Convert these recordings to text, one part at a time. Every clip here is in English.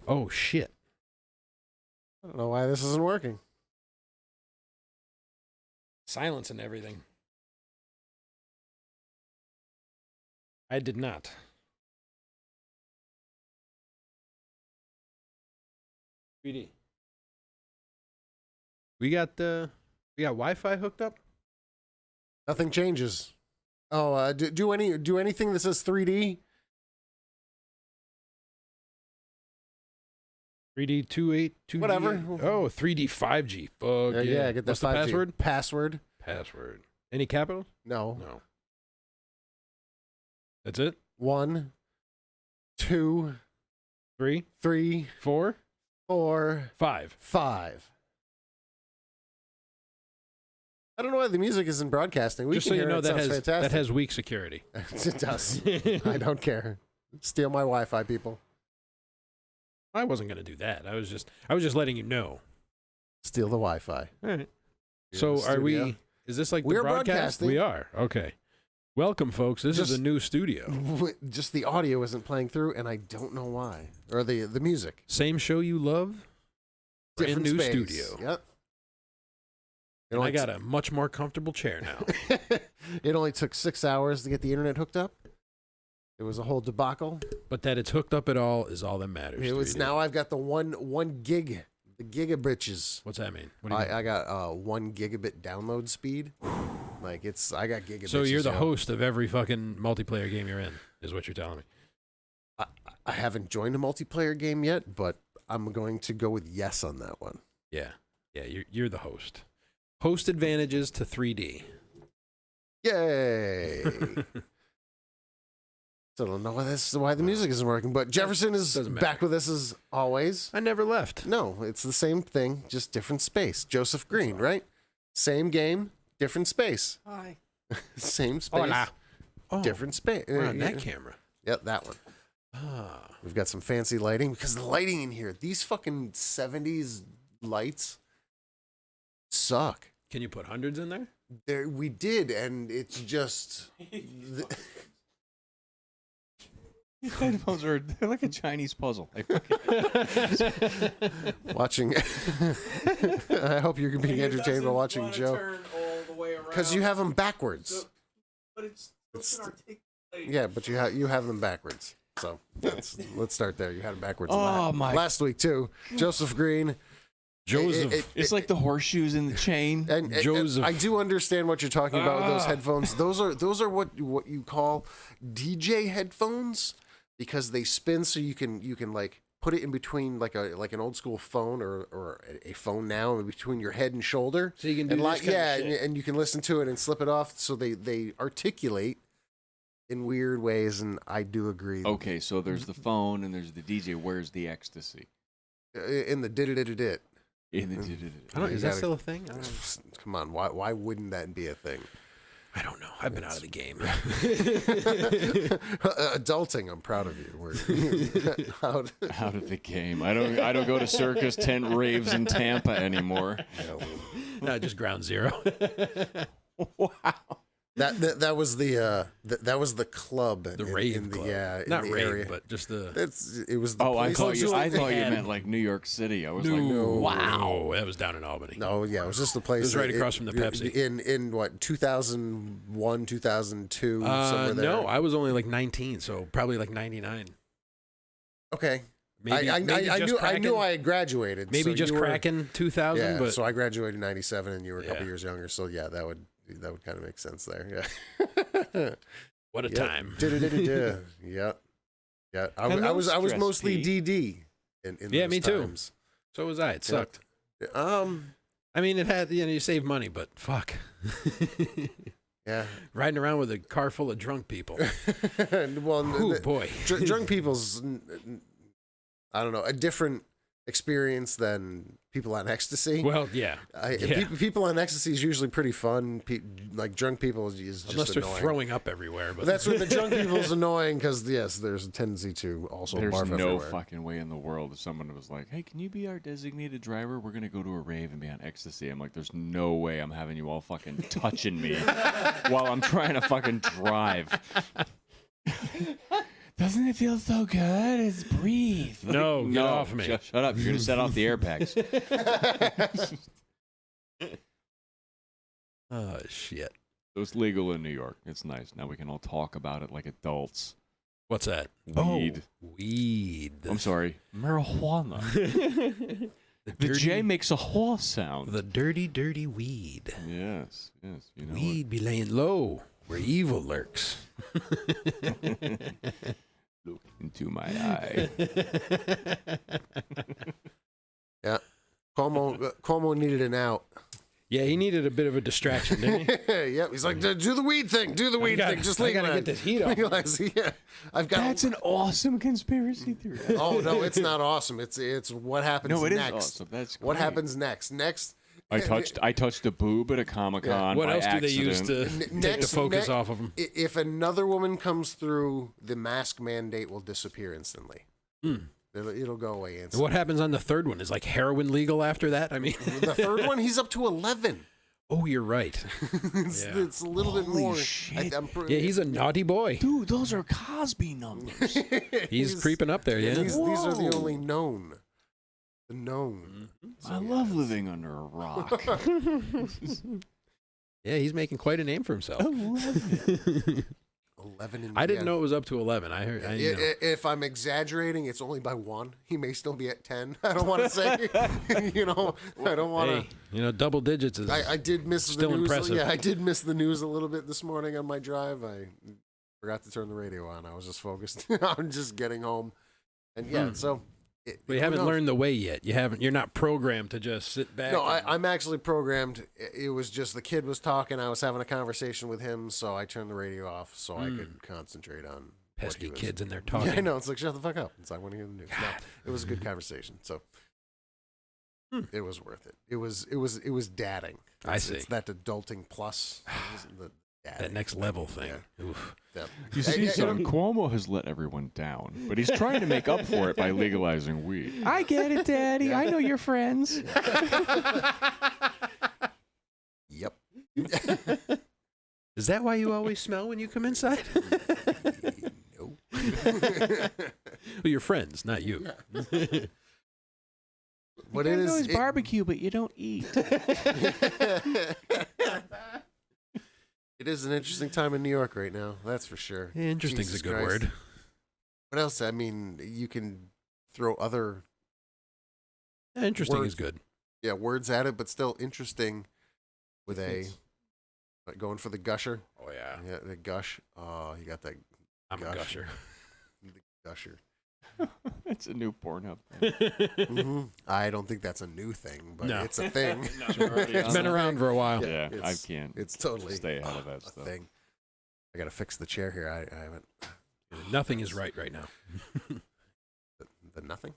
Oh, shit. I don't know why this isn't working. Silence and everything. I did not. PD. We got Wi-Fi hooked up? Nothing changes. Oh, do anything that says 3D? 3D 282G. Whatever. Oh, 3D 5G. Fuck Yeah, get that. What's the 5G. password? Password. Any capitals? No. That's it? 1, 2, 3, 3, 4, 4, 5. 5. I don't know why the music isn't broadcasting. We Just can so you hear know, it. Sounds that fantastic. has weak security. It does. I don't care. Steal my Wi-Fi, people. I wasn't going to do that. I was just letting you know. Steal the Wi-Fi. All right. You're So in the studio. is this like the We're broadcast? broadcasting. We are. Okay. Welcome, folks. This is Just- a new studio. Just the audio isn't playing through, and I don't know why. Or the music. Same show you love. Brand Different new space. studio. Yep. And I got a much more comfortable chair now. It only took 6 hours to get the internet hooked up. It was a whole debacle. But that it's hooked up at all is all that matters. It was 3D. now I've got the one gig, the gigabitches. What's that mean? What do you mean? I got 1 gigabit download speed. Like I got gigabits. So you're the host of every fucking multiplayer game you're in, is what you're telling me. I haven't joined a multiplayer game yet, but I'm going to go with yes on that one. Yeah. Yeah, you're the host. Host advantages to 3D. Yay! So I don't know why the music isn't working, but Jefferson is Doesn't back with us as always. I never left. No, it's the same thing, just different space. Joseph Green, right? Same game, different space. Hi. Same space, Hola. Oh, different space. we're on that camera. Yep, that one. Ah. We've got some fancy lighting because the lighting in here, these fucking 70s lights suck. Can you put hundreds in there? There, we did, and it's just These headphones they're like a Chinese puzzle. watching. I hope you're being entertained by watching Joe, because you have them backwards. But it's Yeah, but you have them backwards. So let's start there. You had them backwards. Oh, my- last week too. Joseph Green. Joseph. It's like the horseshoes in the chain. And Joseph. I do understand what you're talking about with those headphones. Those are what you call DJ headphones, because they spin so you can like put it in between like an old school phone or a phone now in between your head and shoulder. So you can do and this kind of shit. and you can listen to it and slip it off. So they articulate in weird ways, and I do agree. Okay, so there's the phone and there's the DJ. Where's the ecstasy? In the did. In the Is that still a thing? I don't know. Come on, why wouldn't that be a thing? I don't know. I've been out of the game. Adulting, I'm proud of you. We're out of the game. I don't go to circus tent raves in Tampa anymore. No, just ground zero. Wow. That was the club. The rave club. Not in the rave, area. but just the... It was the Oh, I place. thought you had- meant like New York City. I was like, Wow. That was down in Albany. No, yeah, it was just the place. It was right across from the Pepsi. In what, 2001, 2002, somewhere there. No, I was only like 19, so probably like 99. Okay. Maybe, I just knew I had graduated. Maybe so just you were- cracking 2000, Yeah, but so I graduated in 97 and you were a couple Yeah. years younger. So yeah, that would kind of make sense there. Yeah. what a Yep. time. Yeah. Yeah. I Hello, was Stress mostly P. DD in Yeah, those me too. times. So was I. It sucked. Yeah. I mean, it had, you saved money, but fuck. Yeah. Riding around with a car full of drunk people. Well, Oh, boy. drunk people's, I don't know, a different experience than people on ecstasy. Well, yeah. People on ecstasy is usually pretty fun. Like drunk people is just Unless they're annoying. throwing up everywhere. But That's where the drunk people is annoying because yes, there's a tendency to also There's barf no everywhere. fucking way in the world if someone was like, "Hey, can you be our designated driver? We're gonna go to a rave and be on ecstasy." I'm like, "There's no way I'm having you all fucking touching me while I'm trying to fucking drive." Doesn't it feel so good? It's breathe. No, get off me. Shut up. You're gonna set off the airbags. Oh, shit. So it's legal in New York. It's nice. Now we can all talk about it like adults. What's that? Weed. Oh, weed. I'm sorry. Marijuana. The The dirty, J makes a horse sound. the dirty, dirty weed. Yes. You know Weed be laying low where evil lurks. Look into my eye. Yeah, Cuomo needed an out. Yeah, he needed a bit of a distraction, didn't he? Yep, he's like, do the weed thing. Do the weed thing. Just I gotta get this heat off. Yeah, I've got. That's an awesome conspiracy theory. Oh no, it's not awesome. It's what happens No, it is next. awesome. That's What great. happens next? Next, I touched a boob at a Comic-Con. What by else do they accident. use to take the focus off of him? If another woman comes through, the mask mandate will disappear instantly. It'll go away instantly. What happens on the third one? Is like heroin legal after that? I mean, The third one, he's up to 11. oh, you're right. It's a little bit Holy more. shit. Yeah, he's a naughty boy. Dude, those are Cosby numbers. He's creeping up there, yeah. These are the Whoa. only known. The known. I love living under a rock. Yeah, he's making quite a name for himself. 11 in I didn't yeah. know it was up to 11. I heard. You know. If I'm exaggerating, it's only by 1. He may still be at 10. I don't want to say, I don't want Hey, double digits is. to. I did miss Still the news. impressive. Yeah, I did miss the news a little bit this morning on my drive. I forgot to turn the radio on. I was just focused on just getting home. And yeah, so. But you haven't learned the way yet. You're not programmed to just sit back. No, I'm actually programmed. It was just the kid was talking. I was having a conversation with him, so I turned the radio off so I could concentrate on pesky what he was. kids in there talking. Yeah, I know. It's like, shut the fuck up. It's like, I want to hear the news. No, it was a good conversation. So it was worth it. It was dadding. I see. It's that adulting plus. The That next level thing. Yeah. Oof. Yeah. You see, son, Cuomo has let everyone down, but he's trying to make up for it by legalizing weed. I get it, Daddy. I know your friends. Yep. Is that why you always smell when you come inside? Nope. Well, your friends, not you. But it is barbecue, but you don't eat. It is an interesting time in New York right now. That's for sure. Interesting's Jesus a good Christ. word. What else? I mean, you can throw other Interesting Word. is good. words at it, but still interesting with like going for the gusher. Oh yeah, Yeah, the gush. Oh, you got that I'm a Gush. gusher. the gusher. It's a new Pornhub. Mhm. I don't think that's a new thing, but No. it's a thing. It's been around for a while. Yeah, I it's- can't. It's totally stay ahead of that a stuff. thing. I got to fix the chair here. I haven't. Nothing is right now. The nothing.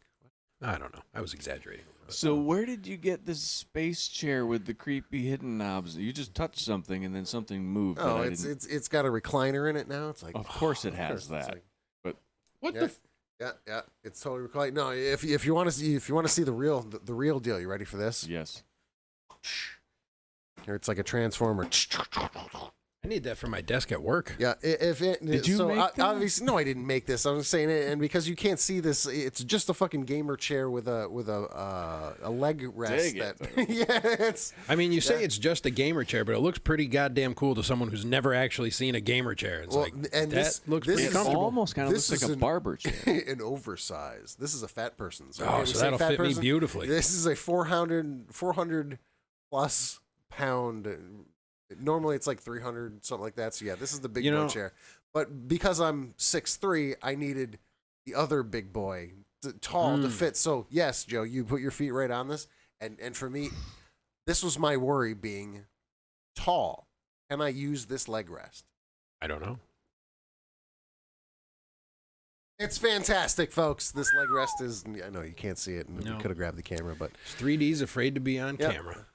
I don't know. I was exaggerating a little bit. So where did you get this space chair with the creepy hidden knobs? You just touched something and then something moved. Oh, but I it's didn't- it's got a recliner in it now. It's like, Of course it of has course, it's that. like- What yeah. the? Yeah, it's totally reclined. No, if you want to see the real deal, you ready for this? Yes. Here, it's like a transformer. I need that for my desk at work. Yeah, if it Did you make that? obviously no, I didn't make this. I'm saying it, and because you can't see this, it's just a fucking gamer chair with a leg rest. Dig it, That yeah, it's I mean, you say it's just a gamer chair, but it looks pretty goddamn cool to someone who's never actually seen a gamer chair. It's Well, like, and that this- looks this pretty is comfortable. Almost kind of This looks like is a an- barber chair. an oversized. This is a fat person's. Oh, we so say that'll fat fit me person? beautifully. This is a 400 plus pound. Normally it's like 300, something like that. So yeah, this is the big You boy know- chair. But because I'm 6'3", I needed the other big boy, tall to fit. So yes, Joe, you put your feet right on this, and for me, this was my worry being tall. Can I use this leg rest? I don't know. It's fantastic, folks. This leg rest is. I know you can't see it, and No. you could have grabbed the camera, but 3D's afraid to be on Yep. camera.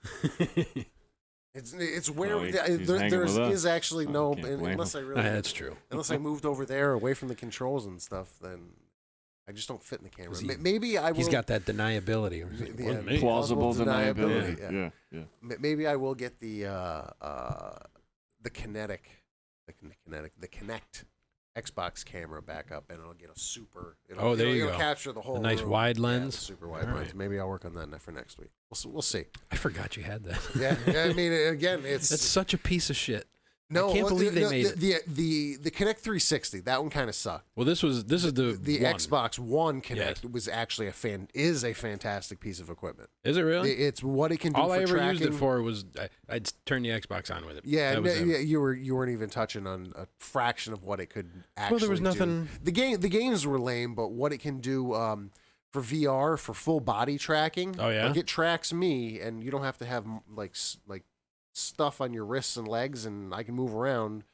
it's where Oh, he's there hanging with us. is actually Oh, no. can't blame Unless I him. really, That's true. unless I moved over there, away from the controls and stuff, then I just don't fit in the camera. He- Maybe I will. He's got that deniability. Yeah, Me. Plausible deniability, deniability. Yeah. Maybe I will get the Kinect Xbox camera back up, and it'll get a super. Oh, there you it'll go. capture the whole. A nice room. wide Yeah, lens. the super wide All lens. right. Maybe I'll work on that for next week. We'll see. I forgot you had that. Yeah, I mean, again, it's That's such a piece of shit. no. I can't well, believe they the, made it. the Kinect 360. That one kind of sucked. Well, this is the one. Xbox One Kinect Yes. was actually a fantastic piece of equipment. Is it really? It's what it can do All for I ever tracking. used it for was I'd turn the Xbox on with it. Yeah, That was it. yeah, you weren't even touching on a fraction of what it could actually. Well, there was do. nothing. The games were lame, but what it can do for VR for full body tracking. Oh, yeah? like it tracks me, and you don't have to have like stuff on your wrists and legs, and I can move around,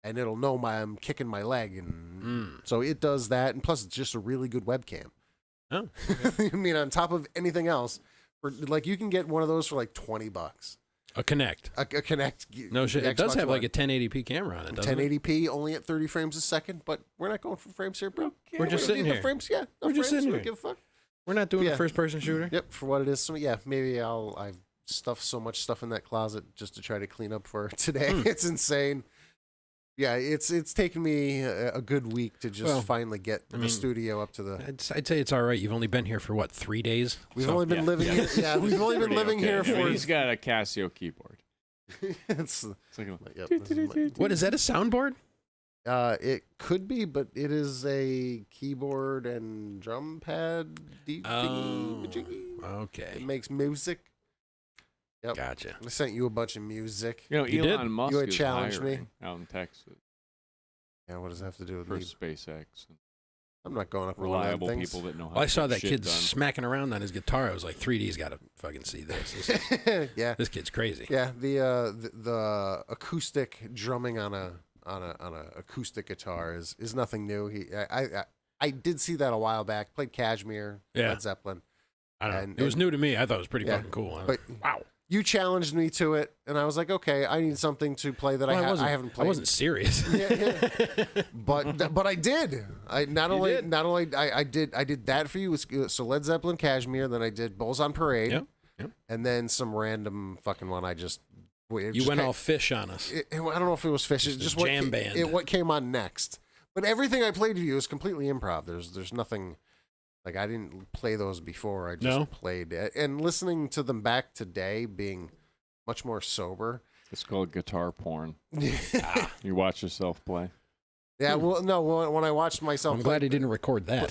and it'll know I'm kicking my leg, and so it does that. And plus, it's just a really good webcam. Oh, I mean, on top of anything else, for like you can get one of those for like $20. a Kinect. A Kinect. No shit. It does Xbox have like One. a 1080p camera on it. Doesn't it? 1080p, only at 30 frames a second, but we're not going for frames here, bro. We're just We don't sitting need the here. frames, yeah. No We're just frames, sitting we here. don't give a fuck. We're not doing Yeah. a first-person shooter. Yep, for what it is. So yeah, maybe I've stuffed so much stuff in that closet just to try to clean up for today. It's insane. Yeah, it's taken me a good week to just Well, finally get I the mean, studio up to the. I'd say it's all right. You've only been here for what, 3 days? We've So- only been living here. Yeah, we've only been Pretty living okay. here I mean, for. he's got a Casio keyboard. it's, It's like yep, this is my- What is that? A soundboard? It could be, but it is a keyboard and drum pad. It Okay. makes music. Yep. Gotcha. I sent you a bunch of music. You know, You did? Elon Musk You had is challenged me. hiring out in Texas Yeah, what does that have to do with for me? SpaceX. I'm not going up on one of them Reliable things. people that know how Well, I to saw get that shit kid done. smacking around on his guitar. I was like, 3D's got to fucking see this. Yeah, This kid's crazy. yeah. The acoustic drumming on a acoustic guitar is nothing new. I did see that a while back. Played Kashmir, Yeah. Led Zeppelin. I don't know. And- It was and- new to me. I thought it was pretty Yeah, fucking cool. but wow. you challenged me to it, and I was like, okay, I need something to play that Well, I haven't played. I wasn't serious. Yeah. But I did. I not You only did. not only I did that for you. So Led Zeppelin, Kashmir. Then I did Bulls on Parade. Yep. And then some random fucking one. I just You went all fish on us. I don't know if it was Fish. It's Just just a what jam band. What came on next. But everything I played for you is completely improv. There's nothing. Like I didn't play those before. I just No? played it. And listening to them back today, being much more sober. It's called guitar porn. Ah. You watch yourself play. Yeah. Well, no. When I watched myself, I'm glad he didn't record that.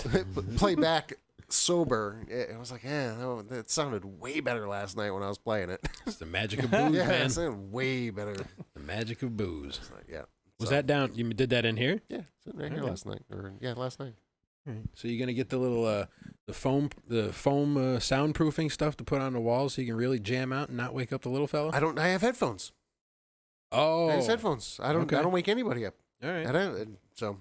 play back sober, it was like, no, that sounded way better last night when I was playing it. It's the magic of booze, Yeah, man. it sounded way better. The magic of booze. It's like, yeah. Was So- that down? You did that in here? Yeah, sitting right here Okay. last night. Last night. So you're gonna get the little the foam soundproofing stuff to put on the walls so you can really jam out and not wake up the little fella. I have headphones. Oh, I have headphones. I Okay. don't wake anybody up. all right. So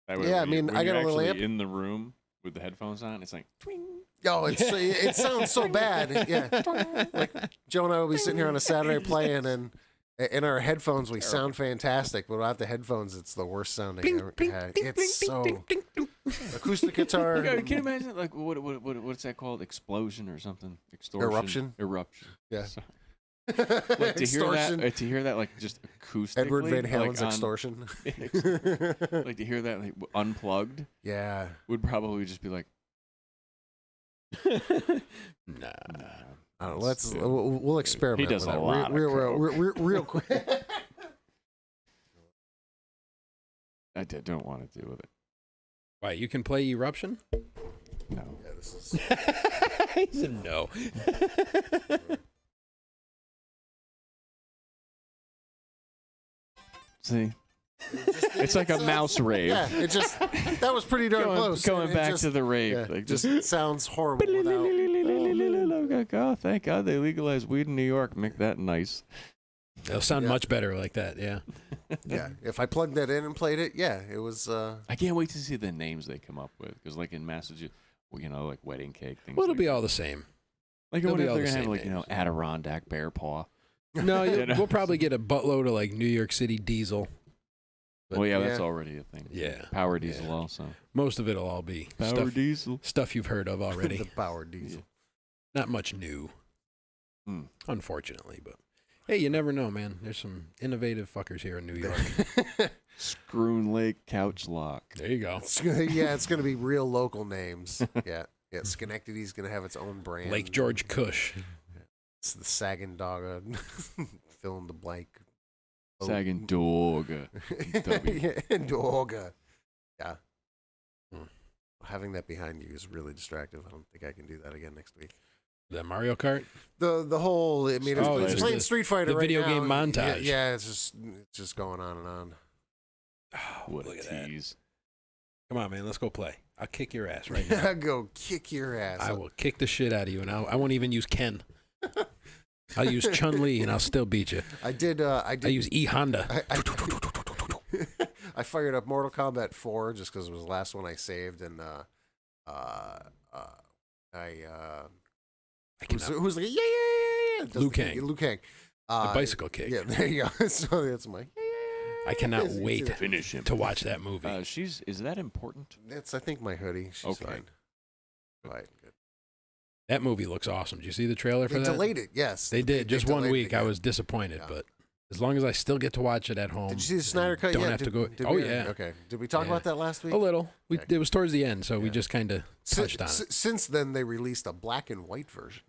That way Yeah, when I mean, when I got you're a little actually amp. in the room with the headphones on. It's like, twing. it sounds so bad. Yeah, like Joe and I will be sitting here on a Saturday playing, and in our headphones we sound fantastic, but without the headphones, it's the worst sounding ever. It's so acoustic guitar. Can you imagine like what's that called? Explosion or something? Extortion. Eruption? Eruption. Yeah. Sorry. Like Extortion. to hear that like just acoustically. Edward Van Halen's like, extortion. Like to hear that like unplugged Yeah. would probably just be like, Nah. I don't know, we'll experiment. He does with a that lot of real quick. I don't want to deal with it. Why, you can play Eruption? No. Yeah, this is. He said no. See, it's like a mouse rave. Yeah, it just that was pretty darn close. Going It back just- to the rave. Yeah, Like just sounds horrible without. Oh, thank God they legalized weed in New York. Make that nice. They'll sound much better like that. Yeah. Yeah. If I plugged that in and played it, yeah, it was. I can't wait to see the names they come up with because, like in Massachusetts, like wedding cake things. Well, it'll like be all the same. Like, It'll what be if all they're the gonna have same like names. Adirondack bear paw? No, You know? we'll probably get a buttload of like New York City diesel. But Well, yeah, yeah. that's already a thing. Yeah. Power diesel Yeah. also. Most of it'll all be diesel. stuff you've heard of the already. power diesel. Not much new, Hmm. unfortunately. But hey, you never know, man. There's some innovative fuckers here in New York. Scroon Lake couch lock. There you go. It's going to be real local names. Yeah. Schenectady's going to have its own brand. Lake George Cush. It's the Sagging Dog. Fill in the blank. Sagging dog. W. Dog. Yeah. Hmm. Having that behind you is really distractive. I don't think I can do that again next week. The Mario Kart. The whole, I mean, Oh, it's just playing the- Street Fighter the right video now. game montage. Yeah, it's just going on and on. What Look a at that. tease. Come on, man. Let's go play. I'll kick your ass right now. Go kick your ass. I will kick the shit out of you, and I won't even use Ken. I'll use Chun-Li, and I'll still beat you. I did. I use E Honda. I fired up Mortal Kombat 4 just because it was the last one I saved, and who's like yeah. Liu Kang. Liu Kang. The bicycle kick. Yeah, there you go. So that's my. I cannot It's- wait Finish him. to watch that movie. Is that important? That's I think my hoodie. She's Okay. fine. Right, good. That movie looks awesome. Did you see the trailer for They that? delayed it. Yes, They did. Just one delayed it week. I again. was disappointed, Yeah. but as long as I still get to watch it at home. Did you see the Snyder and Cut? Don't yet? have to Did- go. did Oh we- yeah, Okay. Did we talk Yeah. about that last week? a little. It was towards the end, so we Yeah. just kind of touched on it. Since then, they released a black and white version.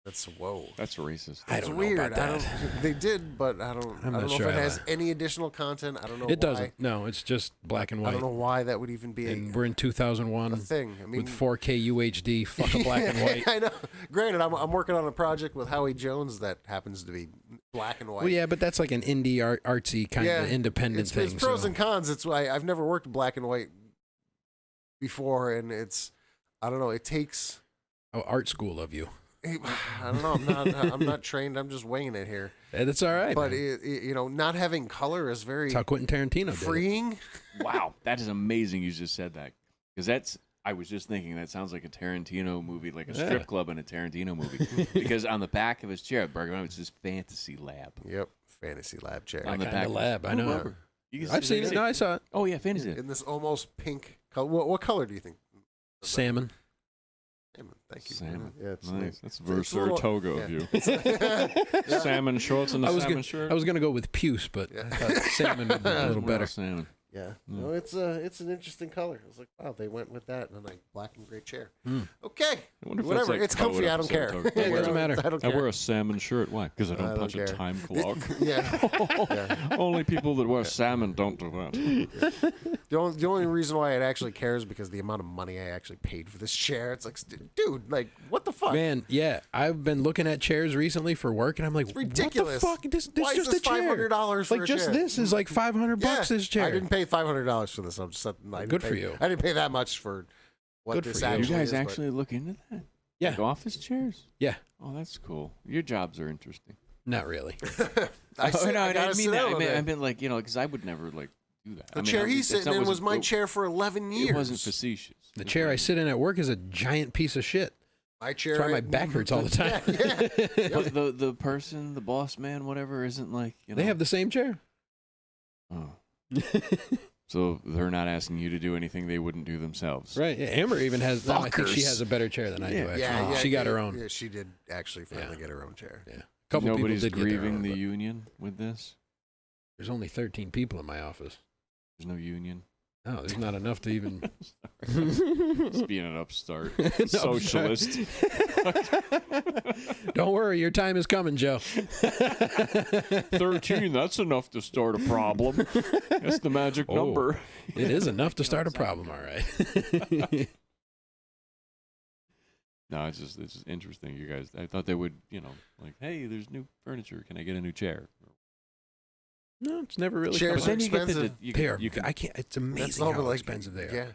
That's whoa. That's racist. I That's don't weird. know about I that. don't. They did, but I don't. I'm I not don't know sure if it I has like- any additional content. I don't know. It why. doesn't. No, it's just black and I white. don't know why that would even be And a we're in 2001 thing. I mean, with 4K UHD. Fuck a black and white. I know. Granted, I'm working on a project with Howie Jones that happens to be black and white. Well, yeah, but that's like an indie artsy kind of independent thing. It's pros so- and cons. It's why I've never worked black and white before, and I don't know. It takes. Oh, art school of you. I don't know. I'm not trained. I'm just winging it here. That's all right. But man. not having color is very That's how Quentin Tarantino did it. freeing. Wow, that is amazing. You just said that because I was just thinking that sounds like a Tarantino movie, like a strip Yeah. club in a Tarantino movie. Because on the back of his chair, Bergman, it's this fantasy lab. Yep, fantasy lab chair. On the kinda back lab, I know. Whoever. You can I've seen it. No, I saw it. Oh yeah, fantasy. In this almost pink color. What color do you think? Salmon. Salmon. Thank you. Salmon. Yeah, it's Nice. That's it's Verser a little- Togo yeah. of you. Yeah. Salmon shorts and a I was salmon gonna, shirt. I was gonna go with puce, but Yeah. I thought salmon would be a little Well, better. Salmon. Yeah. No, it's an interesting color. I was like, wow, they went with that, and then like black and gray chair. Mm. Okay. I wonder if Whatever. that's, like, It's comfy. code I don't care. episode. Yeah, it doesn't matter. I don't I care. wear a salmon shirt. Why? Because I I don't don't punch a care. time clock. Yeah. Only people that wear salmon don't do that. The only reason why it actually cares is because the amount of money I actually paid for this chair. It's like, dude, like, what the fuck? Man, yeah, I've been looking at chairs recently for work, and I'm like, ridiculous. What the fuck? This Why is just this a chair. $500 for like a just chair? this is like $500 bucks. This chair. I didn't pay $500 for this. I'm just I didn't Good pay- for you. I didn't pay that much for what Good this for you. You actually guys is, but- actually look into that? Yeah. Like office chairs? Yeah, Oh, that's cool. Your jobs are interesting. not really. I I gotta didn't mean sit that. down I on mean, it. I meant like, because I would never like do that. The I mean, chair he's that's sitting not in was my it- chair for 11 years. It wasn't facetious. The It's chair I like- sit in at work is a giant piece of shit. My chair. That's why my back hurts all the time. Yeah. But the person, the boss man, whatever, isn't like, They have the same chair. Oh. So they're not asking you to do anything they wouldn't do themselves. Right. Yeah, Amber even has. No, I think she Fuckers. has a better chair than I do. Yeah. Actually, Yeah, she got her own. Yeah, she did actually finally get her own chair. Yeah. A couple Nobody's people did get their grieving own, the but union with this. There's only 13 people in my office. There's no union. No, there's not enough to even. Just being an upstart socialist. Don't worry, your time is coming, Joe. 13, that's enough to start a problem. That's the magic Oh. number. It is enough to start a problem, all right. No, it's just interesting, you guys. I thought they would, like, hey, there's new furniture. Can I get a new chair? No, it's never really. Chairs come are up. expensive. They are. you can, I can't. It's That's amazing all, how but, like, expensive they are. Yeah.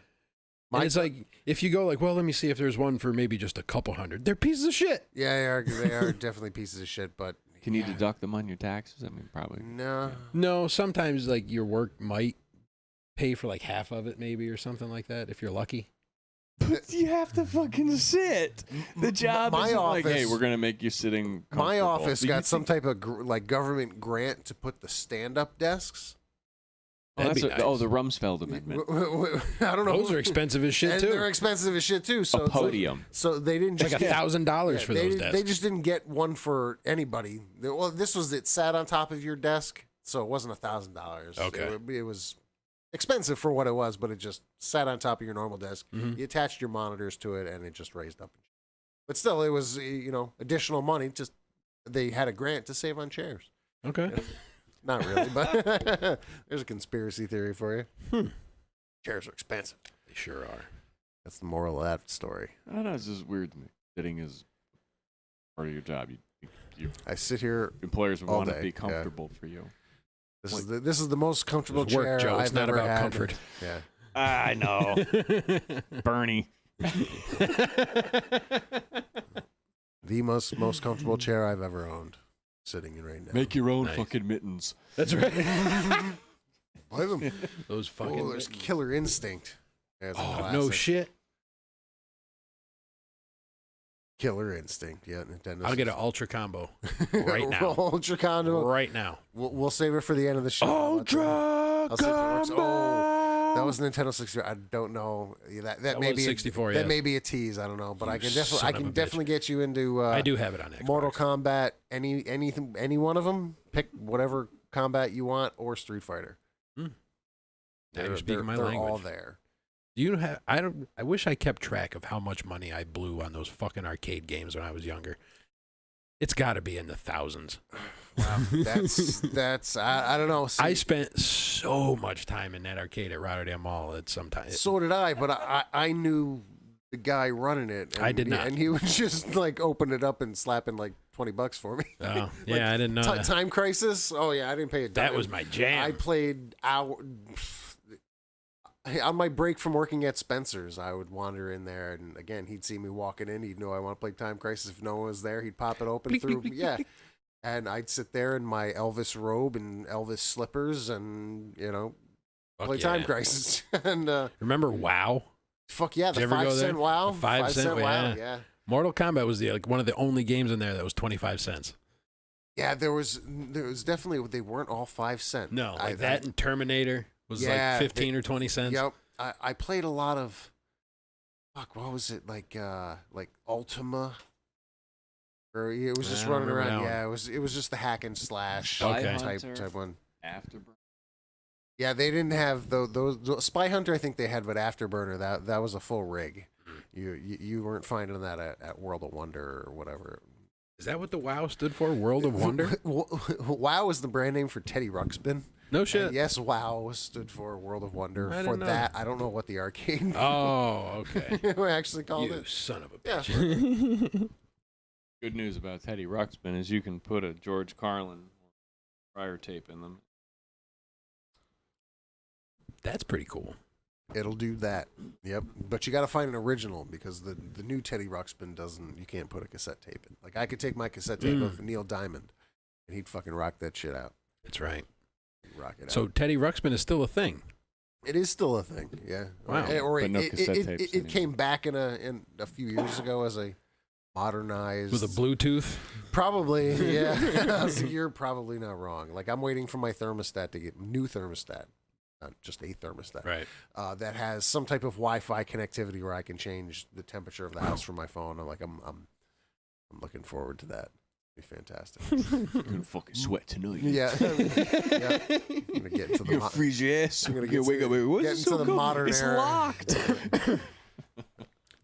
And it's like if you go like, well, let me see if there's one for maybe just a couple hundred. They're pieces of shit. Yeah, they are definitely pieces of shit. But Can you deduct them on your taxes? I mean, probably. No. No, sometimes like your work might pay for like half of it, maybe, or something like that, if you're lucky. But you have to fucking sit. The job my isn't office, like, hey, we're gonna make you sitting. My office comfortable. got some type of like government grant to put the stand-up desks. Oh, That'd be nice. nice. The Rumsfeld Amendment. I don't know. Those are expensive as shit and too. they're expensive as shit too. So A podium. So they didn't Like just $1,000 for those desks. They just didn't get one for anybody. Well, this was it sat on top of your desk, so it wasn't $1,000. Okay. It was expensive for what it was, but it just sat on top of your normal desk. Mhm. You attached your monitors to it, and it just raised up. But still, it was additional money. Just they had a grant to save on chairs. Okay. Not really, but there's a conspiracy theory for you. Chairs are expensive. They sure are. That's the moral of that story. I don't know. It's just weird to me. Sitting is part of your job. You I sit here. employers would all want to day, be comfortable for you. This is the most comfortable It's work, chair Joe. It's I've not ever about had. comfort. Yeah. I know, Bernie. The most comfortable chair I've ever owned, sitting in right now. Make your own Nice. fucking mittens. That's right. Buy them. Those fucking. Oh, there's Killer Instinct. That's a Oh, classic. no shit. Killer Instinct. Yeah, Nintendo. I'll get an ultra combo right now. Ultra Combo. Right now. We'll save it for the end of the show. Ultra I'll see if it works. combo. Oh, that was Nintendo 64. I don't know. That may was be 64. That yes. may be a tease. I don't know, but You I can son of a bitch. definitely get you into. I do have it on Xbox. Mortal Kombat. Any one of them. Pick whatever combat you want, or Street Fighter. Now you're speaking my they're language. all there. Do you have? I wish I kept track of how much money I blew on those fucking arcade games when I was younger. It's got to be in the thousands. Wow, that's I don't know. See, I spent so much time in that arcade at Rotterdam Mall at some time. so did I, but I knew the guy running it. And I did not. and he would just like open it up and slap in like $20 for me. Oh, yeah, I didn't know that. Time Crisis. Oh yeah, I didn't pay a dime. That was my jam. I played on my break from working at Spencer's. I would wander in there, and again, he'd see me walking in. He'd know I want to play Time Crisis. If no one was there, he'd pop it open through. Yeah, and I'd sit there in my Elvis robe and Elvis slippers, and Fuck play yeah. Time Crisis. And Remember WoW? fuck yeah, Did the you ever go 5 there? cent WoW, The 5 cent, WoW. yeah. Mortal Kombat was one of the only games in there that was 25 cents. Yeah, there was definitely, they weren't all 5 cent. No, like that and Terminator was Yeah, like 15 or 20 cents. Yep. I played a lot of, what was it, like Ultima? Or it was just I don't running remember around. that Yeah, it was just the hack and slash Okay. type one. Afterburner. Yeah, they didn't have those Spy Hunter. I think they had, but Afterburner that was a full rig. You weren't finding that at World of Wonder or whatever. Is that what the WoW stood for? World of Wonder? WoW is the brand name for Teddy Ruxpin. No shit. And yes, WoW stood for World of Wonder. I For didn't know that, I don't know what the arcade Oh, okay. we actually called You it. son of a Yeah. bitch. Good news about Teddy Ruxpin is you can put a George Carlin prior tape in them. That's pretty cool. It'll do that. Yep. But you got to find an original because the new Teddy Ruxpin doesn't. You can't put a cassette tape in. Like I could take my cassette tape of Neil Diamond, and he'd fucking rock that shit out. That's right. He'd rock it So out. Teddy Ruxpin is still a thing. It is still a thing. Yeah. Wow. Or But no cassette tapes it anymore. came back in a few years ago as a modernized With a Bluetooth. Probably, yeah. So you're probably not wrong. Like I'm waiting for my thermostat to get new thermostat, not just a thermostat, Right. that has some type of Wi-Fi connectivity where I can change the temperature of the house from my phone. I'm looking forward to that. It'd be fantastic. You're gonna fucking sweat tonight. Yeah, yeah. I'm gonna get into the freeze your ass. I'm gonna You're get wake up. What's get it into so the cold? modern It's era. locked.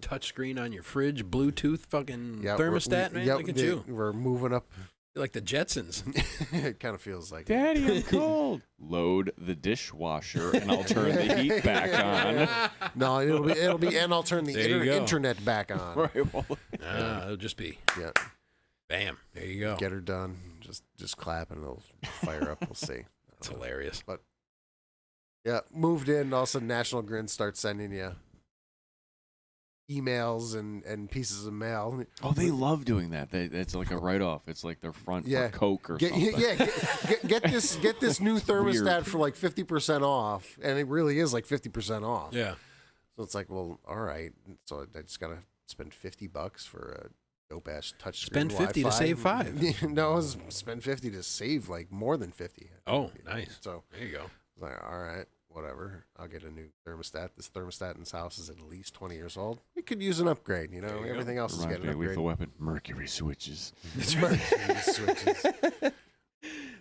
Touchscreen on your fridge, Bluetooth, fucking Yeah, thermostat, man. Look at you. We're moving up. You're like the Jetsons. It kind of feels like it. Daddy, I'm cold. Load the dishwasher and I'll turn the heat back on. No, it'll be, and I'll turn the There you go. internet back on. Right. Well, It'll just be, Yeah. bam, there you go. Get her done. Just clap and it'll fire up. We'll see. That's hilarious. Yeah, moved in. All of a sudden, National Grid starts sending you emails and pieces of mail. Oh, they love doing that. It's like a write-off. It's like their front for Coke or something. Get this new thermostat for like 50% off, and it really is like 50% off. Yeah. So it's like, well, all right. So I just gotta spend $50 for a dope ass touchscreen. Spend 50 to save 5. No, spend 50 to save like more than 50. Oh, nice. So there you go. I was like, all right, whatever. I'll get a new thermostat. This thermostat in this house is at least 20 years old. It could use an upgrade. You know, everything else is Reminds getting me of an upgrade. Lethal Weapon. Mercury switches. Mercury switches.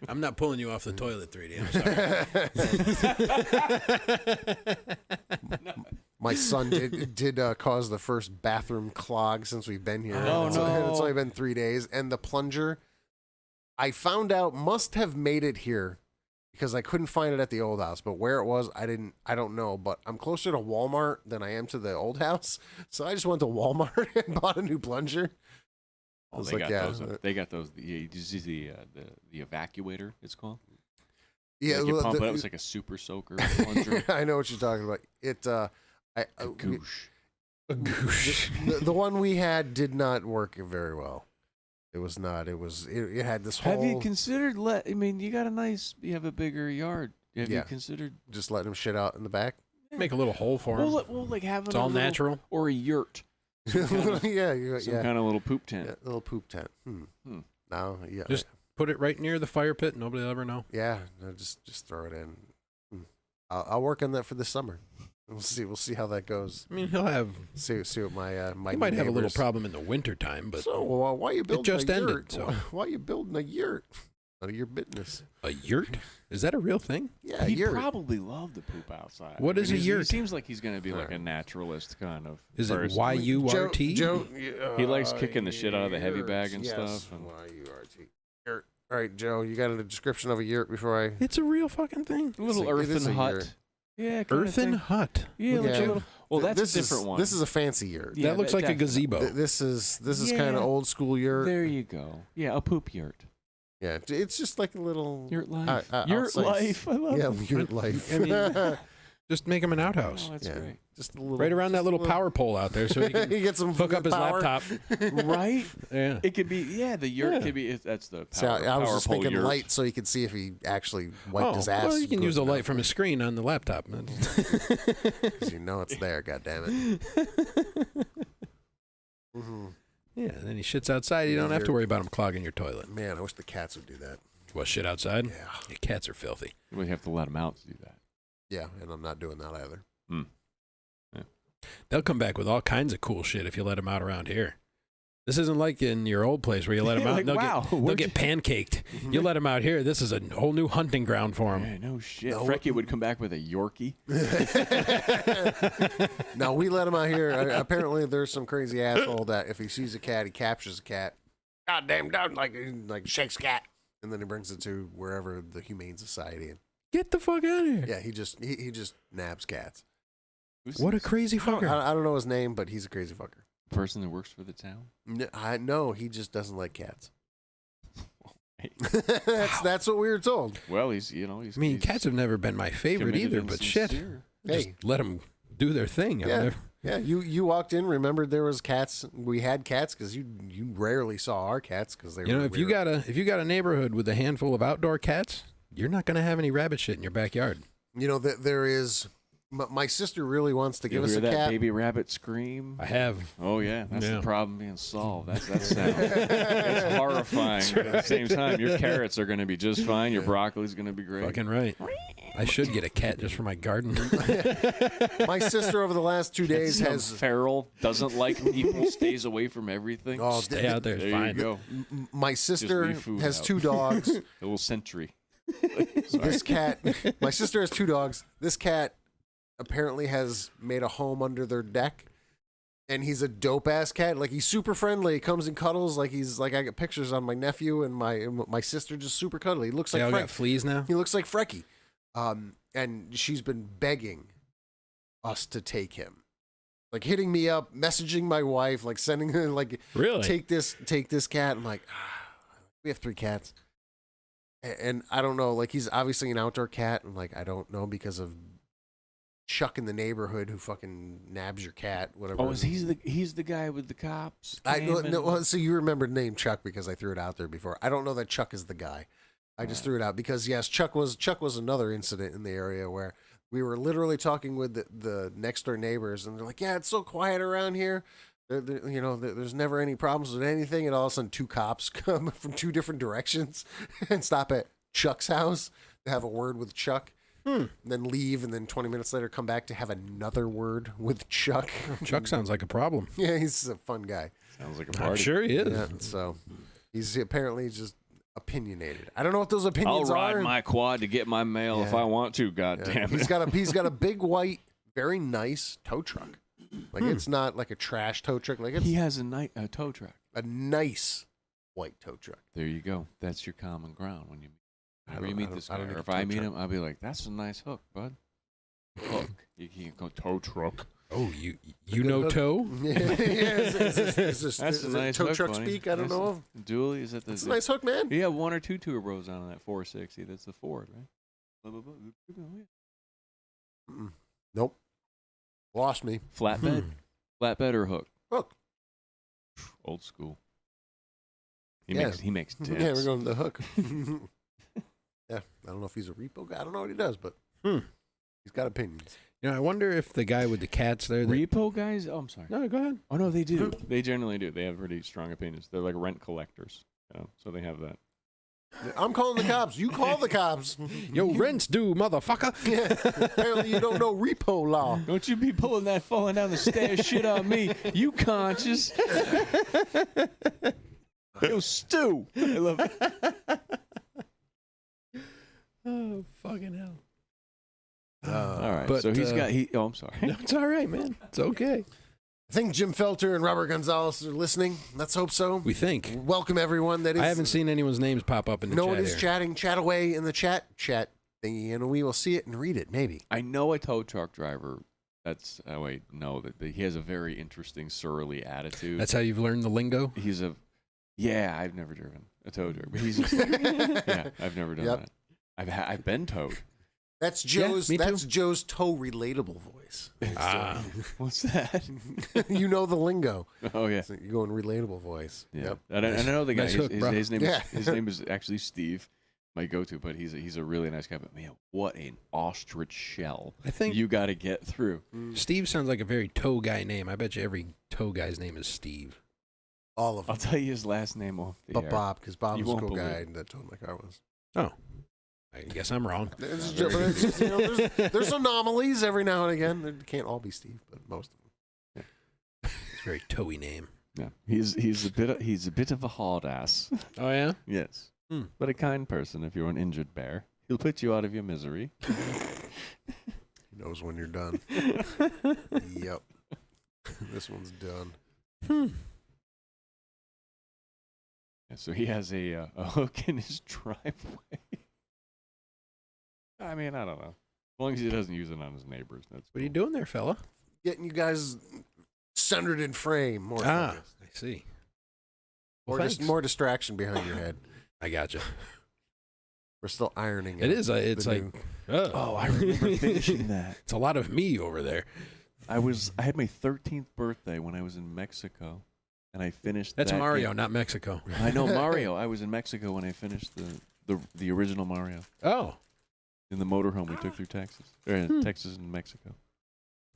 I'm not pulling you off the toilet, 3D. I'm sorry. My son did cause the first bathroom clog since we've been here. Oh, It's only been 3 days, and the plunger, I found out, must have made it here because I couldn't find it at the old house. But where it was, I don't know. But I'm closer to Walmart than I am to the old house, so I just went to Walmart and bought a new plunger. Oh, they got those. They got those. Did you see the evacuator? It's called. Yeah, like you pump it up. It's like a super soaker plunger. I know what you're talking about. A goosh. The one we had did not work very well. It was not. It had this whole. Have you considered I mean, you have a bigger yard. Have you considered just letting him shit out in the back? Make a little hole for him. Well, like having it's all natural. Or a yurt. Some kind of little poop tent. Yeah, a little poop tent. No, yeah. Just put it right near the fire pit. Nobody will ever know. Yeah, no, just throw it in. I'll work on that for this summer. We'll see how that goes. I mean, he'll have see what my he might have a little problem in the wintertime, but so why are you building it just a ended? yurt? So why are you building a yurt? None of your business. A yurt? Is that a real thing? Yeah, he'd yurt. probably love to poop outside. What is a yurt? He seems like he's going to be like a naturalist kind of. Is person. it Y-U-R-T? Joe, he likes kicking the shit out of the heavy bag and stuff. Y-U-R-T. Yurt. All right, Joe, you got a description of a yurt before I? It's a real fucking thing. A little earthen hut. Yeah, earthen hut. Yeah, like a little. Well, that's this a different one. This is a fancy yurt. Yeah, that looks like a gazebo. This is kind of old school yurt. There you go. Yeah, a poop yurt. Yeah, it's just like a little yurt life. Yurt life. I love it. Yurt life. I mean, just make him an outhouse. Oh, that's great. Just a little, right around that little power pole out there, so he can get some hook up his power. laptop. Right? Yeah. It could be. Yeah, the yurt could be. That's the power. I was just thinking yurt. light, so he could see if he actually wiped his ass. Well, you can use the light from his screen on the laptop. Because you know it's there. God damn it. Yeah, and then he shits outside. You don't have to worry about him clogging your toilet. Man, I wish the cats would do that. What, shit outside? Yeah. Cats are filthy. We have to let them out to do that. Yeah, and I'm not doing that either. Yeah. They'll come back with all kinds of cool shit if you let them out around here. This isn't like in your old place where you let them out. Like, they'll get pancaked. You let them out here. This is a whole new hunting ground for them. Yeah, no shit. Frecky would come back with a Yorkie. No, we let him out here. Apparently, there's some crazy asshole that if he sees a cat, he captures a cat. Goddamn dog, like shakes cat, and then he brings it to wherever the Humane Society. Get the fuck out of here. Yeah, he just nabs cats. What a crazy fucker. I don't know his name, but he's a crazy fucker. Person that works for the town? No, he just doesn't like cats. That's what we were told. Well, he's. I mean, cats have never been my favorite either, but shit. Just let them do their thing. Yeah, you walked in, remembered there was cats. We had cats because you rarely saw our cats because they were. If you got a neighborhood with a handful of outdoor cats, you're not gonna have any rabbit shit in your backyard. There is. My sister really wants to give us a that cat. Baby rabbit scream. I have. Oh yeah, that's the problem being solved. That's it's horrifying. Right. At the same time, your carrots are going to be just fine. Your broccoli's going to be great. Fucking right. I should get a cat just for my garden. My sister over the last 2 days has feral, doesn't like people, stays away from everything. Oh, stay out there. It's fine. You go. My sister has 2 dogs. A little sentry. This cat. My sister has 2 dogs. This cat apparently has made a home under their deck, and he's a dope ass cat. Like, he's super friendly. He comes and cuddles. Like, he's like, I get pictures on my nephew and my sister, just super cuddly. He looks like they all got fleas now. He looks like Frecky. And she's been begging us to take him, like hitting me up, messaging my wife, like sending her like, really, take this cat. I'm like, we have 3 cats, and I don't know. Like, he's obviously an outdoor cat, and like I don't know because of Chuck in the neighborhood who fucking nabs your cat, whatever. Oh, he's the guy with the cops? So you remember the name Chuck because I threw it out there before. I don't know that Chuck is the guy. I just threw it out because yes, Chuck was another incident in the area where we were literally talking with the next door neighbors, and they're like, "Yeah, it's so quiet around here. There's never any problems with anything." And all of a sudden, 2 cops come from 2 different directions and stop at Chuck's house to have a word with Chuck. And then leave, and then 20 minutes later come back to have another word with Chuck. Chuck sounds like a problem. Yeah, he's a fun guy. Sounds like a party. I'm sure he is. Yeah, so he's apparently just opinionated. I don't know what those opinions I'll are. ride my quad to get my mail if I want to. God damn it! He's got a big white, very nice tow truck. Like it's not like a trash tow truck. Like he has a tow truck. A nice white tow truck. There you go. That's your common ground when you. Whenever you meet this guy, or if I meet him, I'll be like, "That's a nice hook, bud." Hook. You can't go tow truck. Oh, you know tow? Is this That's a nice tow hook, truck buddy. speak? I don't know. Julie, is that the? It's a nice hook, man. You have 1 or 2 turbos on that 460. That's the Ford, right? Blah, blah, blah. Nope. Lost me. Flatbed, flatbed or hook? Hook. Old school. He Yeah. makes tips. Yeah, we're going to the hook. Yeah, I don't know if he's a repo guy. I don't know what he does, but he's got opinions. You know, I wonder if the guy with the cats there. Repo guys? Oh, I'm sorry. No, go ahead. Oh, no, they do. They generally do. They have pretty strong opinions. They're like rent collectors. So they have that. I'm calling the cops. You call the cops. Yo, rent's due, motherfucker. Yeah. Apparently you don't know repo law. Don't you be pulling that falling down the stairs shit on me. You conscious. Yo, Stu. I love it. Oh, fucking hell. All right. But, so oh, I'm sorry. No, it's all right, man. It's okay. I think Jim Felter and Robert Gonzalez are listening. Let's hope so. We think. Welcome, everyone. That is. I haven't seen anyone's names pop up in the no chat one is here. chatting. Chat away in the chat thingy, and we will see it and read it, maybe. I know a tow truck driver. That he has a very interesting, surly attitude. That's how you've learned the lingo? I've never driven a tow truck, but he's I've never done that. I've been towed. That's Joe's. me too. That's Joe's tow relatable voice. What's that? You know the lingo. Oh yeah, So you go in relatable voice. yeah. Yep. And I know the guy. Nice hook, bro. His name Yeah. his name is actually Steve, my go-to. But he's a really nice guy. But man, what an ostrich shell! I think You got to get through. Steve sounds like a very tow guy name. I bet you every tow guy's name is Steve. All of them. I'll tell you his last name off the But air. Bob, because Bob You was a won't cool guy believe. that towed my car once. Oh. I guess I'm wrong. It's just, there's anomalies every now and again. It can't all be Steve, but most of them. It's a very towy name. Yeah, he's a bit of a hard ass. Oh, yeah? Yes, but a kind person. If you're an injured bear, he'll put you out of your misery. He knows when you're done. Yep. This one's done. Yeah, so he has a hook in his driveway. I mean, I don't know. As long as he doesn't use it on his neighbors, that's What are you doing there, fella? Getting you guys centered in frame. More focus. I see. Or Well, just thanks. more distraction behind your head. I gotcha. We're still ironing It is. It's like, I remember finishing that. It's a lot of me over there. I had my 13th birthday when I was in Mexico, and I finished. That's that Mario, game. not Mexico. I know Mario. I was in Mexico when I finished the original Mario Oh, in the motorhome we took through Texas, Texas and Mexico.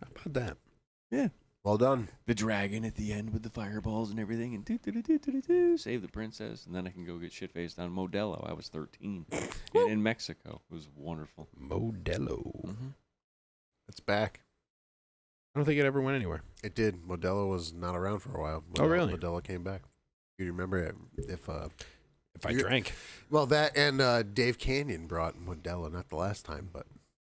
how about that? Yeah. Well done. The dragon at the end with the fireballs and everything, and save the princess, and then I can go get shit faced on Modelo. I was 13 and in Mexico. It was wonderful. Modelo. Mm-hmm. It's back. I don't think it ever went anywhere. It did. Modelo was not around for a while. Oh, really? Modelo came back. You remember it? If I drank. well, that and Dave Canyon brought Modelo, not the last time, but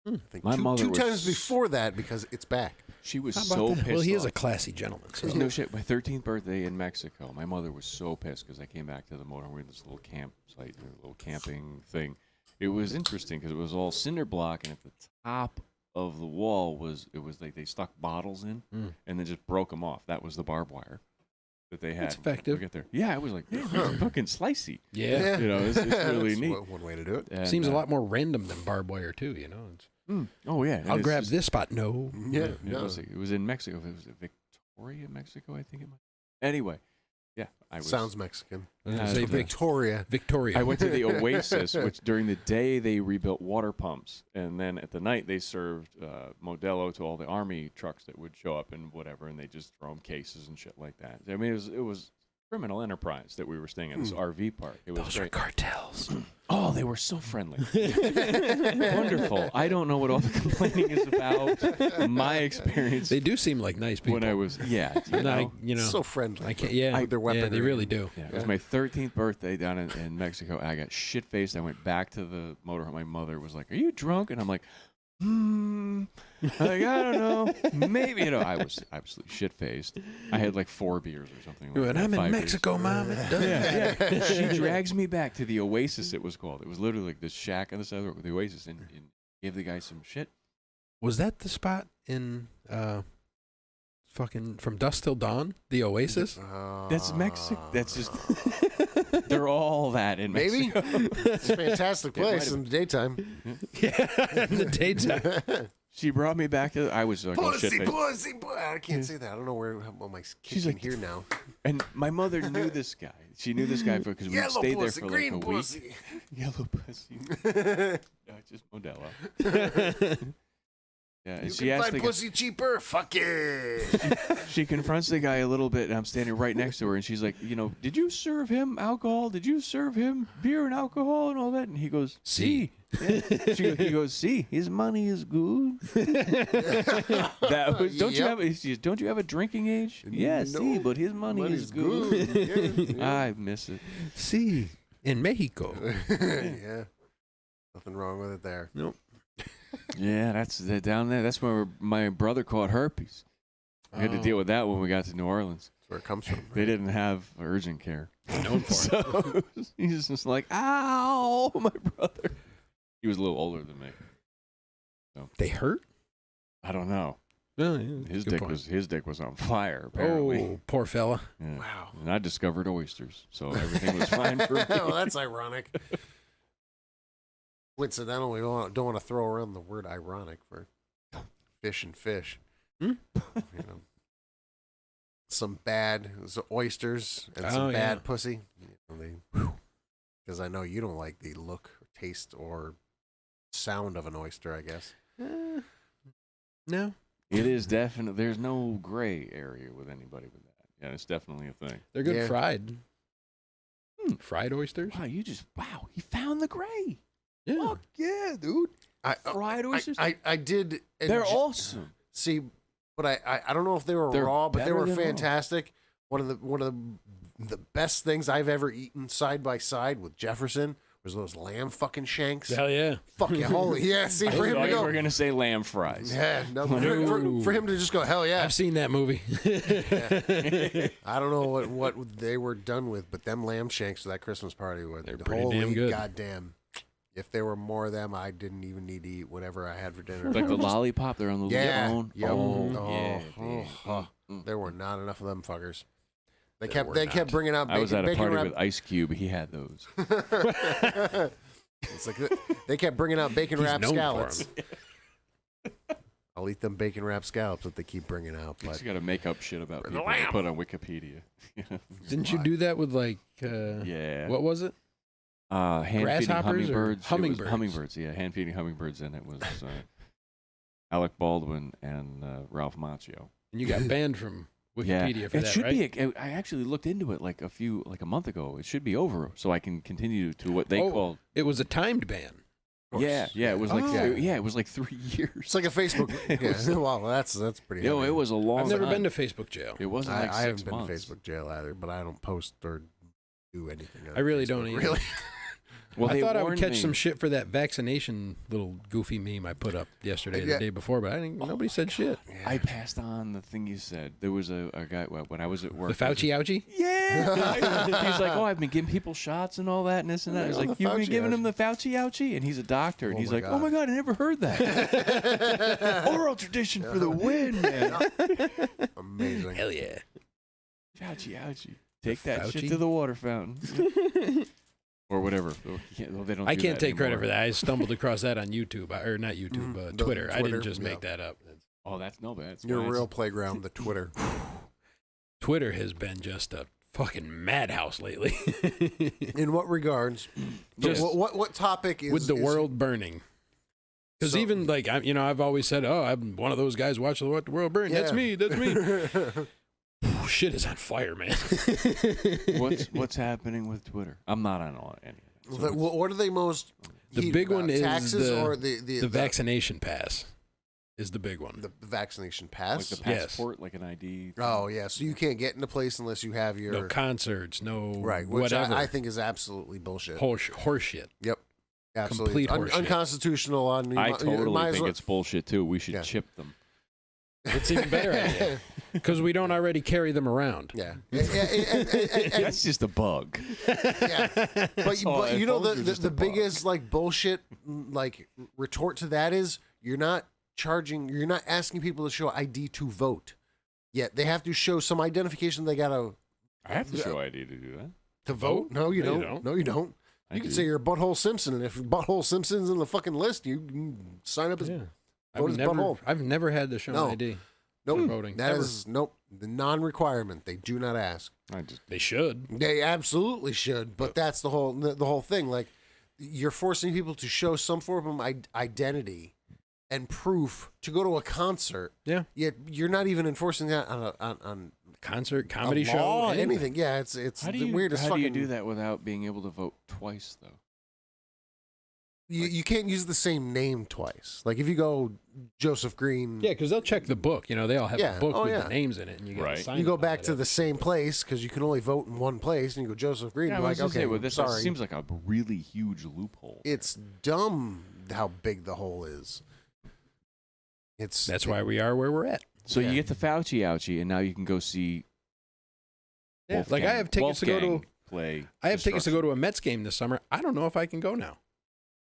I think My mother two was times before that because it's back. She was How about so that? pissed Well, he is off. a classy gentleman. So. No shit. My 13th birthday in Mexico, my mother was so pissed because I came back to the motor. We're in this little campsite, a little camping thing. It was interesting because it was all cinder block, and at the top of the wall was like they stuck bottles in and then just broke them off. That was the barbed wire that they had. That's effective. To get there. Yeah, I was like, fucking slicey. Yeah. You know, it's really That's neat. one way to do it. And, Seems a lot more random than barbed wire, too, you know? Oh yeah, and I'll it's grab just- this spot. No. Yeah, It no. was in Mexico. It was Victoria, Mexico, I think it might. Anyway, yeah, I was. Sounds Mexican. I was Uh, gonna say the- Victoria. Victoria. I went to the Oasis, which during the day they rebuilt water pumps, and then at the night they served Modelo to all the army trucks that would show up and whatever, and they just throw them cases and shit like that. I mean, it was criminal enterprise that we were staying at this RV park. It was Those are great. cartels. Oh, they were so friendly. Wonderful. I don't know what all the complaining is about. My experience They do seem like nice people. when I was, You know, So friendly. I can't. Yeah, With their yeah, they weaponry. really do. Yeah, it was my 13th birthday down in Mexico. I got shit-faced. I went back to the motorhome. My mother was like, "Are you drunk?" And I'm like, like, I don't know. Maybe. I was absolutely shit-faced. I had like 4 beers or something. Like And that, I'm in 5 beers. Mexico, Mom. It doesn't Yeah. She drags me back to the Oasis, it was called. It was literally like this shack on the side of the Oasis, and gave the guy some shit. Was that the spot in fucking From Dusk Till Dawn? The Oasis? That's Mexico. That's just... They're all that in Maybe. Mexico. It's a fantastic It might place have- in the daytime. Yeah, in the daytime. She brought me back to... I was like, oh, shit. pussy. I can't say that. I don't know where my kids She's can like- hear now. And my mother knew this guy. She knew this guy because we Yellow stayed there pussy, for like green a week. pussy. Yellow pussy. No, just Modelo. Yeah, and You she can asked find the guy, pussy cheaper. Fuck it. she confronts the guy a little bit, and I'm standing right next to her, and she's like, did you serve him alcohol? Did you serve him beer and alcohol and all that? And he goes, See. Yeah. He goes, see, his money is good. That was, don't you have a drinking age? Yeah, No, see, but his money is good. Yeah. I miss it. See, in Mexico. Yeah. Nothing wrong with it there. Nope. Yeah, that's down there. That's where my brother caught herpes. We had to deal with that when we got to New Orleans. That's where it comes from. They didn't have urgent care. Known for it. So he's just like, ow, my brother. He was a little older than me. They hurt? I don't know. Oh, yeah, His good dick point. was on fire, apparently. Oh, poor fella. Yeah. Wow. And I discovered oysters, so everything was fine for me. Well, that's ironic. Coincidental, we don't want to throw around the word ironic for fish and fish. Hmm? Some bad oysters and some Oh, bad yeah. pussy. Because I know you don't like the look, taste, or sound of an oyster, I guess. No. It is definitely, there's no gray area with anybody with that. Yeah, it's definitely a thing. They're good Yeah. fried. Fried oysters? Wow, he found the gray. Yeah. Fuck yeah, dude. Fried oysters? I did. They're awesome. See, but I don't know if they were They're raw, but they better were than raw. fantastic. One of the best things I've ever eaten side by side with Jefferson was those lamb fucking shanks. Hell yeah. Fuck yeah, holy yeah. See, I for him thought to you go, were going to say lamb fries. yeah, no, No. for him to just go, hell yeah. I've seen that movie. I don't know what they were done with, but them lamb shanks for that Christmas party were They're pretty holy damn good. goddamn. If there were more of them, I didn't even need to eat whatever I had for dinner. Like the lollipop, they're on the Yeah. bone. Yep. Oh, Oh, yeah. oh, dude. oh. There were not enough of them fuckers. They There kept were they not. kept bringing out I was at a bacon party wrap. with Ice Cube. He had those. It's like they kept bringing out bacon He's wrap known for scallops. 'em. I'll eat them bacon wrap scallops that they keep bringing out. You But just got to make up shit about For the people to lamb. put on Wikipedia. Didn't you do that with like, Yeah. what was it? Hand-feeding Grasshoppers or hummingbirds. It was hummingbirds? hummingbirds, yeah. Hand-feeding hummingbirds, and it was Alec Baldwin and Ralph Macchio. And you got banned from Wikipedia for it that, should right? be. I actually looked into it like a month ago. It should be over, so I can continue to what they Oh, called. It was a timed ban. Yeah. It was like Oh. it was like 3 years. it's like a Facebook. It Yeah, was- well, that's pretty. Yo, heavy. it was a long. I've never time. been to Facebook jail. It wasn't like I 6 haven't been months. to Facebook jail either, but I don't post or do anything. On I really Facebook. don't either. Really. Well, I they thought I would warned catch me. some shit for that vaccination little goofy meme I put up yesterday, Yeah. the day before, but nobody said shit. I passed on the thing you said. There was a guy when I was at work. The Fauci ouchie? Yeah. He's like, oh, I've been giving people shots and all that and this and that. He's Yeah, like, the you've been Fauci giving him ouchie. the Fauci ouchie? And he's a doctor. And Oh he's my like, oh God. my God, I never heard that. Oral tradition for the win, man. Amazing. Hell yeah. Fauci ouchie. Take that Fauci? shit to the water fountain. or whatever. They don't. I do can't that take credit anymore. for that. I stumbled across that on YouTube, or not YouTube, Twitter. I didn't just make that up. Oh, that's no bad. Your real playground, the Twitter. Twitter has been just a fucking madhouse lately. In what regards? Just what topic is with the world burning? Because even like I've always said, oh, I'm one of those guys watching the world burn. Yeah. That's me. That's me. Shit is on fire, man. What's happening with Twitter? I'm not on any of it. What are they most? The big one is taxes or the vaccination pass is the big one. The vaccination pass, Like the passport, like an ID. Oh yeah, so you can't get into place unless you have your No concerts, no right, which whatever. I think is absolutely bullshit. Horse shit. Yep, absolutely Complete horseshit. Unconstitutional. I totally think it's bullshit too. We should chip them. It's even better idea because we don't already carry them around. Yeah, That's just a bug. yeah. But you know the biggest like bullshit like retort to that is you're not asking people to show ID to vote. Yet they have to show some identification. They gotta. I have to show ID to do that. To vote? No, you don't. No, you don't. You can say you're a Butthole Simpson, and if Butthole Simpson's in the fucking list, you can sign up as vote as Butthole. I've never had to show an ID. Nope. For voting. That is the non-requirement. They do not ask. They should. They absolutely should, but that's the whole thing. Like you're forcing people to show some form of identity and proof to go to a concert. Yeah. Yet you're not even enforcing that on concert, comedy a law, show, anything. Yeah, it's the weirdest. How do you do that without being able to vote twice though? You can't use the same name twice. Like if you go Joseph Green. Yeah, because they'll check the book. They all have a book with yeah. the names in it, and you get You go back to the same place because you can only vote in one place, and you go Joseph Green. Yeah, like, okay, this sorry. seems like a really huge loophole. It's dumb how big the hole is. That's why we are where we're at. So you get the Fauci ouchie, and now you can go see. Yeah, Wolfgang, like I have tickets to go to play. I have tickets to go to a Mets game this summer. I don't know if I can go now.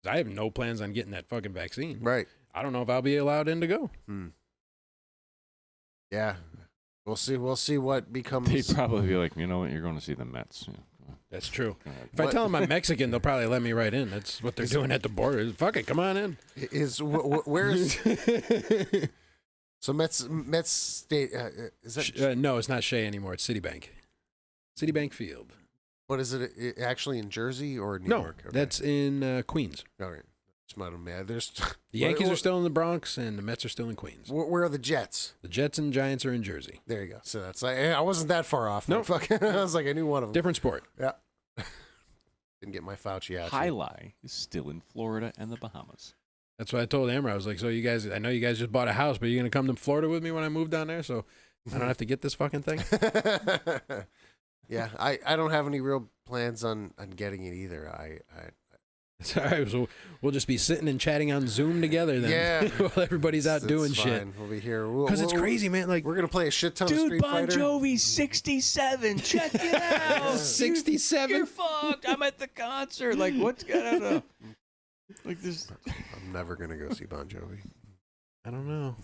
I have no plans on getting that fucking vaccine. Right. I don't know if I'll be allowed in to go. Yeah. We'll see. We'll see what becomes. They'd probably be like, you know what, you're going to see the Mets. Yeah. That's true. If I tell them I'm Mexican, they'll probably let me right in. That's what they're doing at the border. Fuck it, come on in. Where is? So Mets State is that? No, it's not Shea anymore. It's Citibank. Citibank Field. What is it? Actually in Jersey or New No, York? Okay. that's in Queens. All right. There's The Yankees are still in the Bronx, and the Mets are still in Queens. Where are the Jets? The Jets and Giants are in Jersey. There you go. So that's I wasn't that far off. No, I was like I knew one of them. Different sport. Yeah. Didn't get my Fauci out. Highlight is still in Florida and the Bahamas. That's what I told Amber. I was like, so you guys, I know you guys just bought a house, but you're going to come to Florida with me when I move down there, so I don't have to get this fucking thing? Yeah, I don't have any real plans on getting it either. It's all right. So we'll just be sitting and chatting on Zoom together then. Yeah. While everybody's out doing fine. shit. We'll be here. Because it's crazy, man. Like, we're going to play a shit ton of Dude, Street Bon Fighter. Jovi's 67. Check it out. 67? You're fucked. I'm at the concert. Like, what's going on? Like this. I'm never going to go see Bon Jovi. I don't know.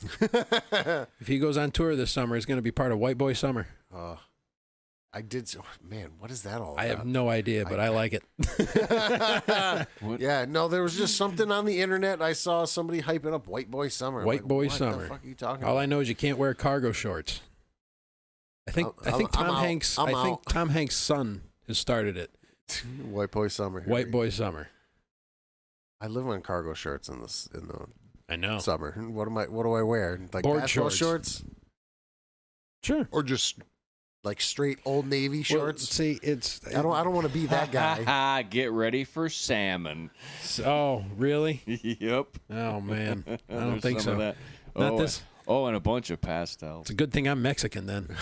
If he goes on tour this summer, it's going to be part of White Boy Summer. I did. Man, what is that all about? I have no idea, but I like it. Yeah, no, there was just something on the internet. I saw somebody hyping up White Boy Summer. White Boy what Summer. The fuck are you talking All about? I know is you can't wear cargo shorts. I think Tom Hanks' son has started it. White Boy Summer. White Boy Summer. I live in cargo shorts in the I know. summer. What do I wear? Like Board basketball shorts. shorts? Sure. Or just like straight Old Navy shorts? Well, see, it's I don't want to be that guy. Get ready for salmon. Oh, really? Yep. Oh man, I don't There's think some so. of that. Not Oh, this. Oh, and a bunch of pastels. It's a good thing I'm Mexican then.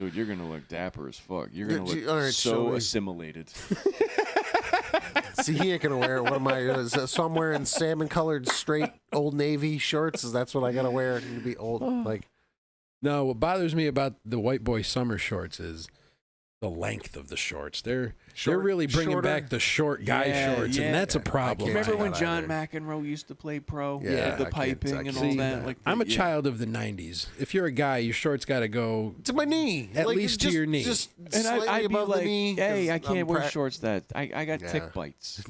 Dude, you're gonna look dapper as fuck. You're gonna look All right, so assimilated. See, he ain't gonna wear it. What am I? So I'm wearing salmon-colored straight Old Navy shorts. That's what I gotta wear to be old. Like, No, what bothers me about the White Boy Summer shorts is the length of the shorts. They're really bringing back the short guy shorts, and that's a problem. Remember when John McEnroe used to play pro? Yeah, the piping and all that. Like I'm a child of the '90s. If you're a guy, your shorts got to go to my knee, at least to your knee. Just and I'd be above like, the knee, hey, I can't wear shorts that I got Yeah. tick bites.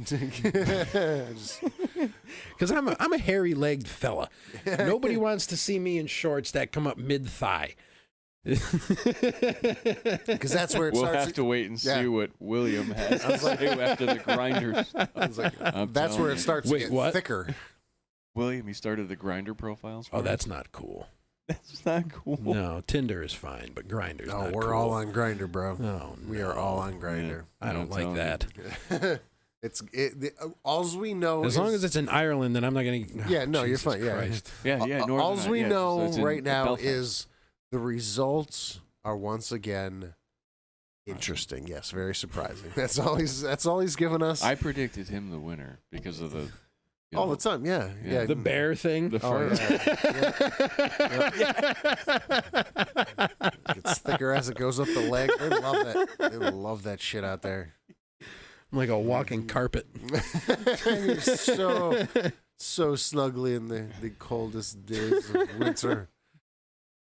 Because I'm a hairy-legged fella. Nobody wants to see me in shorts that come up mid-thigh. Because that's where it We'll starts. have to wait and see what William has to say after the grinders. That's where it starts to get thicker. William, he started the grinder profiles. Oh, that's not cool. That's not cool. No, Tinder is fine, but Grindr's not we're cool. all on Grinder, bro. Oh, we are all on Grinder. I don't like that. All's we know. As long as it's in Ireland, then I'm not going to. Yeah, no, Jesus you're fine. Christ. Yeah. All's we know right now Belfast. is the results are once again interesting. Yes, very surprising. That's all he's given us. I predicted him the winner because of the. All the time, yeah. The bear thing. The Oh, fur. It gets thicker as it goes up the leg. They love that. They love that shit out there. I'm like a walking carpet. You're so snugly in the coldest days of winter.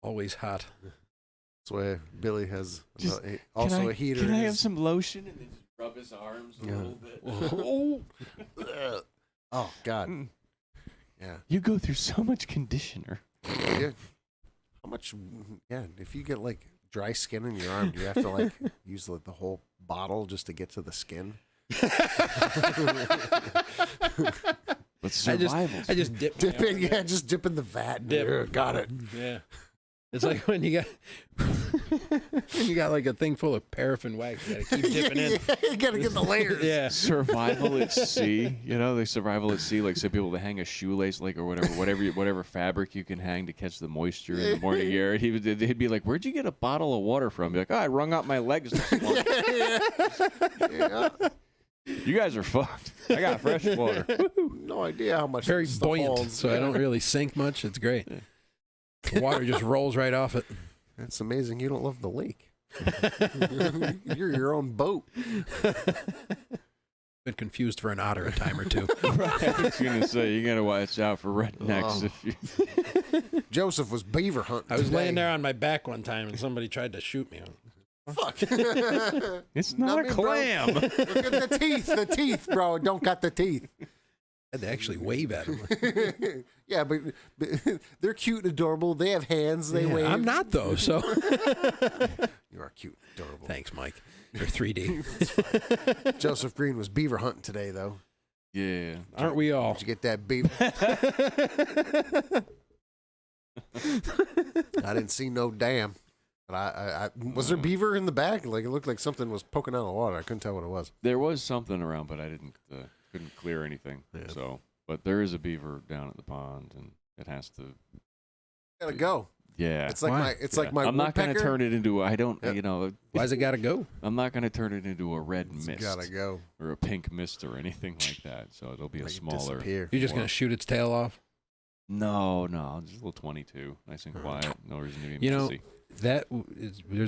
Always hot. That's why Billy has a heater. Can I have some lotion and then just rub his arms a little bit? Oh God. Yeah. You go through so much conditioner. Yeah. How much? Yeah. If you get like dry skin in your arm, do you have to like use like the whole bottle just to get to the skin? But survival. I just dip in. Yeah, just dip in the vat. Dip. Got it. Yeah. It's like when you got like a thing full of paraffin wax. You gotta keep dipping in. You gotta get the layers. Yeah. Survival at sea. You know, they survival at sea. Like some people that hang a shoelace, like or whatever fabric you can hang to catch the moisture in the morning air. He'd be like, "Where'd you get a bottle of water from?" Be like, "Oh, I wrung out my legs this morning." Yeah. You guys are fucked. I got fresh water. No idea how much. Very stuff buoyant, holds. so I don't really sink much. It's great. The water just rolls right off it. That's amazing. You don't love the lake. You're your own boat. Been confused for an otter a time or two. Right. I was gonna say you gotta watch out for rednecks. If you... Joseph was beaver hunting. I was today. laying there on my back one time and somebody tried to shoot me. Fuck. It's not a clam. Look at the teeth. The teeth, bro. Don't got the teeth. I had to actually wave at him. Yeah, but they're cute and adorable. They have hands. They wave. I'm not though. So You are cute, adorable. thanks, Mike. You're 3D. Joseph Green was beaver hunting today, though. Yeah. Aren't we all? Did you get that beaver? I didn't see no dam. But I was there beaver in the back? Like it looked like something was poking out of the water. I couldn't tell what it was. There was something around, but I couldn't clear anything. Yeah. So, but there is a beaver down at the pond, and it has to. Gotta go. Yeah. It's like Why? like my. I'm not going to woodpecker. turn it into. I don't. Yep. You know. Why's it got to go? I'm not going to turn it into a red It's mist gotta go. or a pink mist or anything like that. So it'll be a Make it smaller. disappear. You're just going to shoot its tail off? No, just a little 22, nice and quiet. No reason to be You know, messy.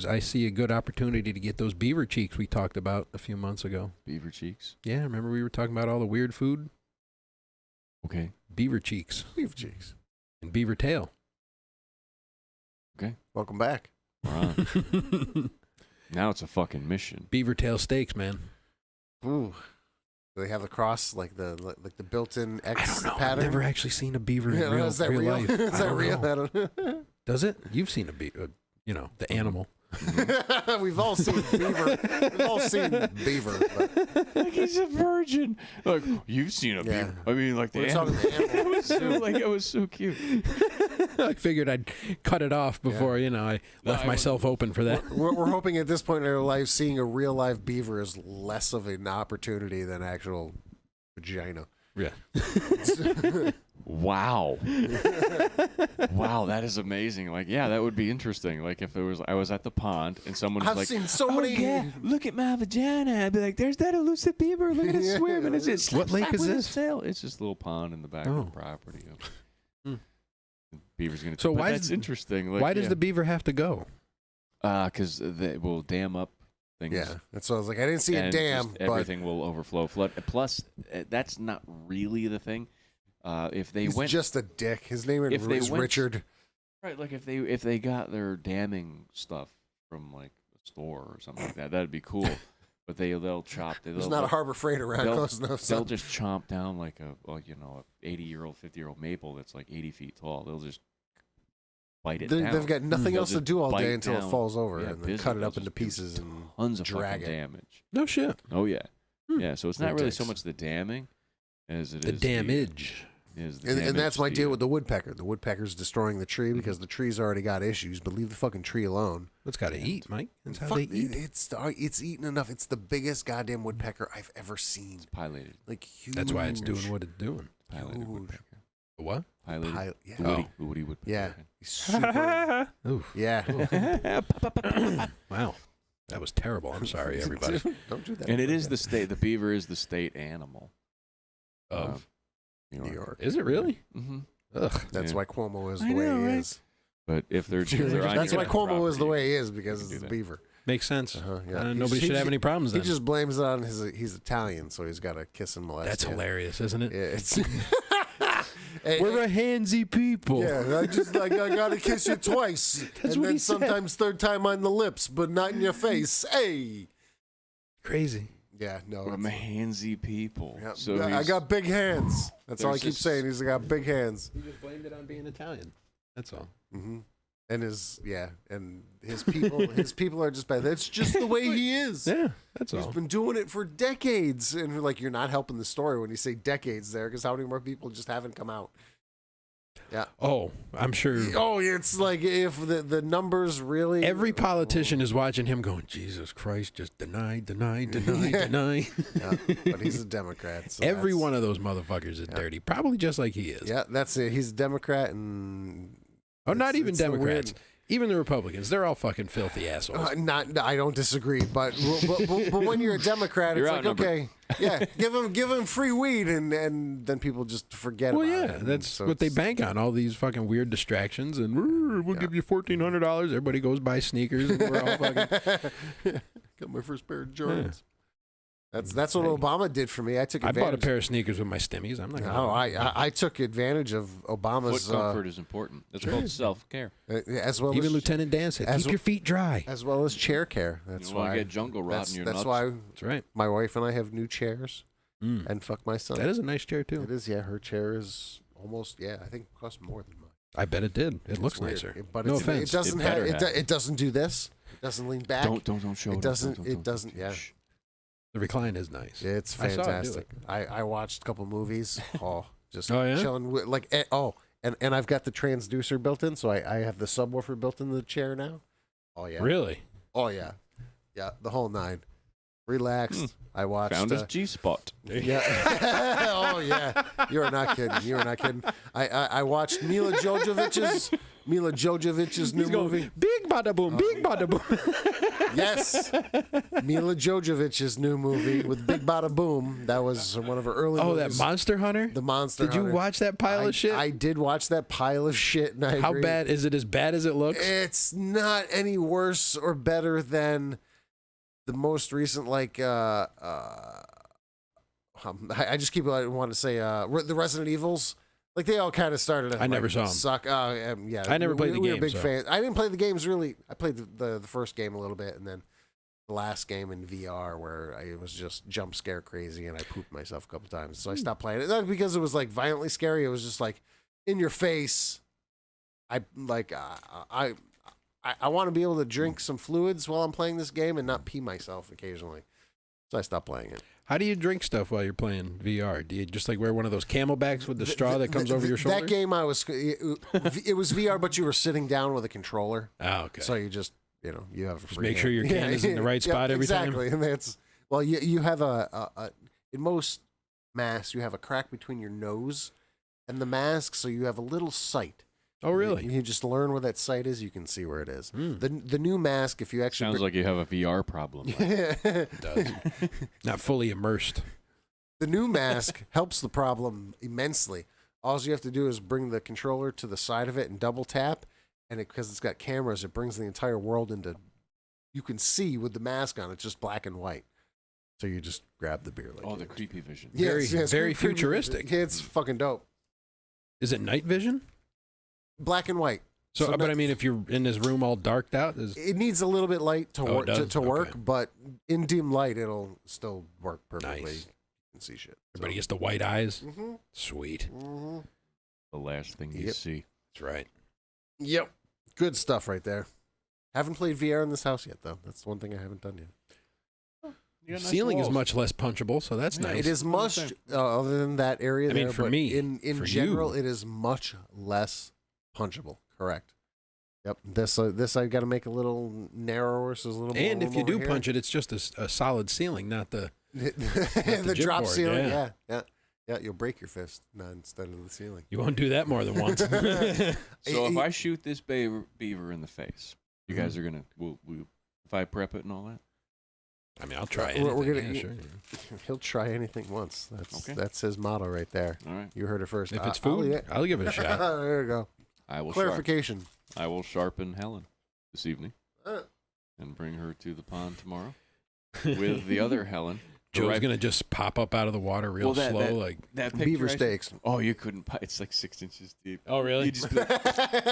I see a good opportunity to get those beaver cheeks we talked about a few months ago. Beaver cheeks. Yeah, remember we were talking about all the weird food? Okay. Beaver cheeks Beaver cheeks. and beaver tail. Okay. Welcome back. We're on. Now it's a fucking mission. Beaver tail steaks, man. Ooh. Do they have the cross like the built-in X I don't know. pattern? I've never actually seen a beaver in Yeah, real is that real? life. Is I that don't real? know. I don't Does it? You've seen a beaver, the animal. We've all seen beaver. We've all seen beaver. But Like he's a virgin. Like you've seen a Yeah. beaver. I mean, like the we're talking animal. the animal. It was so cute. I figured I'd cut it off before, I left I myself open for that. We're hoping at this point in our life, seeing a real live beaver is less of an opportunity than actual vagina. Yeah. Wow. Wow, that is amazing. Like, yeah, that would be interesting. Like if I was at the pond and someone was I've like, seen so "Oh, many. yeah, look at my vagina." I'd be like, "There's that elusive beaver. Look at it Yeah. swim." And it's just What lake slap is with this? his tail. It's just a little pond in the back of Oh. the property. Hmm. Beaver's gonna. So but why that's is- interesting. Like, Why does the beaver have to go? Because they will dam up things. Yeah, that's what I was like. I didn't see a and dam, just but everything will overflow, flood. Plus, that's not really the thing. If they he's went just a dick. His name if they is went- Richard. right, like if they got their damming stuff from like a store or something like that, that'd be cool. But they'll chop. There's not a Harbor Freight around they'll- close enough. They'll So. just chomp down like a 80-year-old, 50-year-old maple that's like 80 feet tall. They'll just bite it down. They've got nothing They'll else to just do all bite day until it down. falls over, Yeah, and then busy. cut it They'll up into just do pieces and Tons of drag fucking it. damage. No shit. Oh yeah, Hmm. yeah. So it's They're not really so dicks. much the damming as it The is damage. And that's my deal with the woodpecker. The woodpecker's destroying the tree Mm-hmm. because the tree's already got issues. But leave the fucking tree alone. It's got to eat, Mike. That's how Fuck, they eat. it's eaten enough. It's the biggest goddamn woodpecker I've ever seen. pilated. Like huge. That's why it's doing what it's doing. Pilated Huge. woodpecker. What? Pilated. Yeah. The woody woodpecker. Yeah. He's super. Oof. Yeah. Wow. That was terrible. I'm sorry, everybody. Don't do that. And it is the state. The beaver is the state animal Of New York. Is it really? Mm-hmm. Ugh. That's Yeah. why Cuomo is I the way know, he right? is. But if they're on That's your why Cuomo is the property, way he is because you it's can the do that. beaver. Makes sense. Yeah. Nobody should have any problems He then. just blames it on he's Italian, so he's got to kiss and molest. That's you. hilarious, isn't it? Yeah, it's. Hey, We're a handsy people. yeah, I gotta kiss you twice, That's and what then he said. sometimes third time on the lips, but not in your face. Hey. Crazy. Yeah, no. We're it's- handsy people. yeah, So I he's- got big hands. That's all I there's keep this- saying. He's got big hands. He just blamed it on being Italian. That's all. Hmm And his people are just bad. That's just the way he is. Yeah, that's He's all. been doing it for decades, and like you're not helping the story when you say decades there, because how many more people just haven't come out? Yeah. Oh, I'm sure Oh, it's like if the numbers really. every politician is watching him going, Jesus Christ, just deny, deny, deny, Yeah. deny. Yeah, but he's a Democrat. So Every that's- one of those motherfuckers is dirty. Probably just like he is. Yeah, that's it. He's a Democrat, and Oh, not It's- even it's the Democrats. weird- Even the Republicans. They're all fucking filthy assholes. I don't disagree, but when you're a Democrat, You're it's like outnumbered. okay, yeah, give him free weed, and then people just forget Well, about yeah, it. And that's so what they it's- bank on, all these fucking weird distractions. And we'll Yeah. give you $1,400. Everybody goes buy sneakers, and we're all fucking. Got my first pair of Jordans. That's what Obama did for me. I took I advantage. bought a pair of sneakers with my stimmies. I'm not gonna. No, I took advantage of Foot Obama's comfort is important. That's called self-care. as well Even as Lieutenant Dan said, as keep well- your feet dry. as well as chair care. You That's don't want why to get jungle rot in your that's nuts. why That's right. my wife and I have new chairs Mm. and fuck my son. That is a nice chair, too. It is, yeah. Her chair is almost, yeah. I think it costs more than mine. I bet it did. It It's looks weird. nicer. But No it offense. doesn't It have better it, have. it doesn't do this. It doesn't lean back. Don't show It it. doesn't- Don't, it don't, doesn't- don't. yeah. Shh. The recline is nice. It's I saw it do fantastic. I watched a couple movies. Oh, just Oh, yeah? chilling with like and I've got the transducer built in, so I have the subwoofer built in the chair now. Oh yeah. Really? Oh yeah. Yeah, the whole nine. Relaxed. I watched Found his G-spot. yeah. Oh yeah. You're not kidding. You're not kidding. I watched Mila Jojovich's new movie. Big bada boom, big bada boom. Yes. Mila Jojovich's new movie with Big Bada Boom. That was one of her early Oh, movies. that Monster Hunter? The Monster Did you Hunter. watch that pile of shit? I did watch that pile of shit, and I How agree. bad is it? As bad as it looks? It's not any worse or better than the most recent, like, I just keep wanting to say the Resident Evils. Like they all kind of started. I never saw 'em. Suck. Yeah, I never played the we were game, big so. fans. I didn't play the games really. I played the first game a little bit, and then the last game in VR where it was just jump scare crazy, and I pooped myself a couple times. So I stopped playing it. Not because it was like violently scary. It was just like in your face. I want to be able to drink some fluids while I'm playing this game and not pee myself occasionally. So I stopped playing it. How do you drink stuff while you're playing VR? Do you just like wear one of those camelbacks with the straw that comes over your shoulder? That game, it was VR, but you were sitting down with a controller. Oh, okay. So you just, you have a Just free make sure hand. your can is in the right spot every time? Exactly. And that's, well, you have in most masks, you have a crack between your nose and the mask, so you have a little sight. Oh, really? You just learn where that sight is, you can see where it is. Hmm. The new mask, if you actually... Sounds like you have a VR problem. It does. Not fully immersed. The new mask helps the problem immensely. All you have to do is bring the controller to the side of it and double tap, and because it's got cameras, it brings the entire world into you can see with the mask on. It's just black and white. So you just grab the beer. Like the creepy vision. Very creepy futuristic. vision. It's fucking dope. Is it night vision? Black and white. So but I mean, if you're in this room all darked out, it needs a little bit light to work. To work, Okay. but in dim light, it'll still work perfectly. Nice. You can see shit. Everybody gets the white eyes. Mm-hmm. Sweet. Mm-hmm. The last thing you see. That's right. Yep. Good stuff right there. Haven't played VR in this house yet, though. That's one thing I haven't done yet. You got nice Ceiling is walls. much less punchable, so that's nice. It is much, other than that area I mean, there, for but me, in for general, you. it is much less punchable. Correct. Yep. This I got to make a little narrower, so it's a little more And if you do here. punch it, it's just a solid ceiling, not the the drop jipboard, ceiling, yeah. yeah, you'll break your fist instead of the ceiling. You won't do that more than once. So if I shoot this beaver in the face, you guys are gonna if I prep it and all that. I mean, I'll try We're anything. gonna- Yeah, sure. He'll try anything once. Okay. That's his motto right there. All right. You heard it first. If it's I'll food, eat it. I'll give it a shot. There you go. I will Clarification. I will sharpen Helen this evening Uh. and bring her to the pond tomorrow with the other Helen. Joe's gonna just pop up out of the water real slow, like. that Beaver picture steaks. Oh, you couldn't. It's like 6 inches deep. Oh, really? You just be like,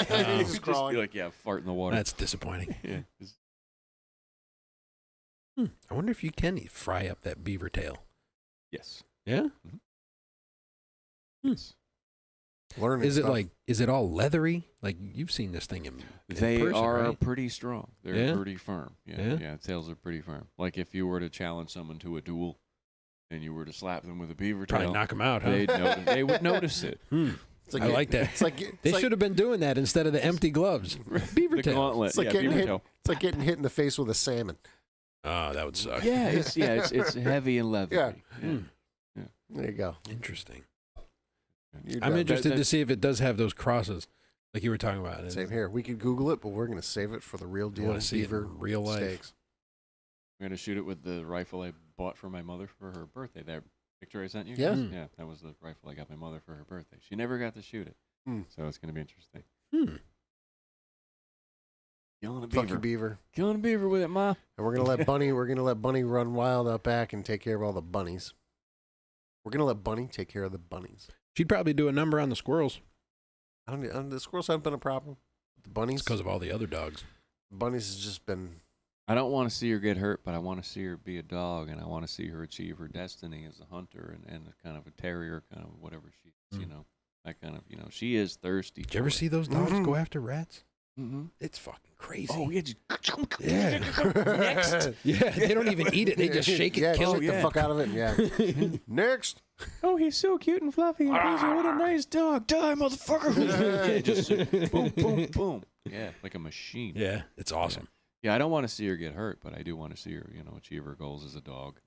He's you just crawling. be like, yeah, fart in the water. That's disappointing. yeah. I wonder if you can fry up that beaver tail. Yes. Yeah. Yes. Learning Is it stuff. like? Is it all leathery? Like you've seen this thing in They person, are right? pretty strong. They're Yeah? pretty firm. Yeah, tails are pretty firm. Like if you were to challenge someone to a duel, and you were to slap them with a beaver Probably tail, knock them out, huh? they would notice it. It's I like that. It's like They should have been doing that instead of the empty gloves. Beaver The tail. gauntlet. It's like yeah, getting beaver hit. tail. It's like getting hit in the face with a salmon. Oh, that would suck. Yeah, it's heavy and leathery. Yeah. There you go. Interesting. You're I'm done. interested to see if it does have those crosses, like you were talking about. Same here. We could Google it, but we're going to save it for the real I deal. want to see it beaver in real life. steaks. I'm gonna shoot it with the rifle I bought for my mother for her birthday. That picture I sent you. Yeah. Yeah, that was the rifle I got my mother for her birthday. She never got to shoot it, so it's gonna be interesting. Killing a beaver. Fuck you, beaver. Killing a beaver with it, Ma. And we're gonna let Bunny. We're gonna let Bunny run wild out back and take care of all the bunnies. We're gonna let Bunny take care of the bunnies. She'd probably do a number on the squirrels. The squirrels haven't been a problem. The bunnies, Because of all the other dogs. bunnies has just been. I don't want to see her get hurt, but I want to see her be a dog, and I want to see her achieve her destiny as a hunter and a kind of a terrier, kind of whatever she is, you know. That kind of, she is thirsty. Did you ever see those dogs go after rats? Mm-hmm. It's fucking crazy. Oh, yeah. Yeah. Next. Yeah, they don't even eat it. They just shake it, Yeah, kill shake it. the fuck out of it. Yeah. Next. Oh, he's so cute and fluffy. What a nice dog. Die, motherfucker. Just boom, boom, boom. Yeah, like a machine. Yeah, it's awesome. Yeah, I don't want to see her get hurt, but I do want to see her, achieve her goals as a dog.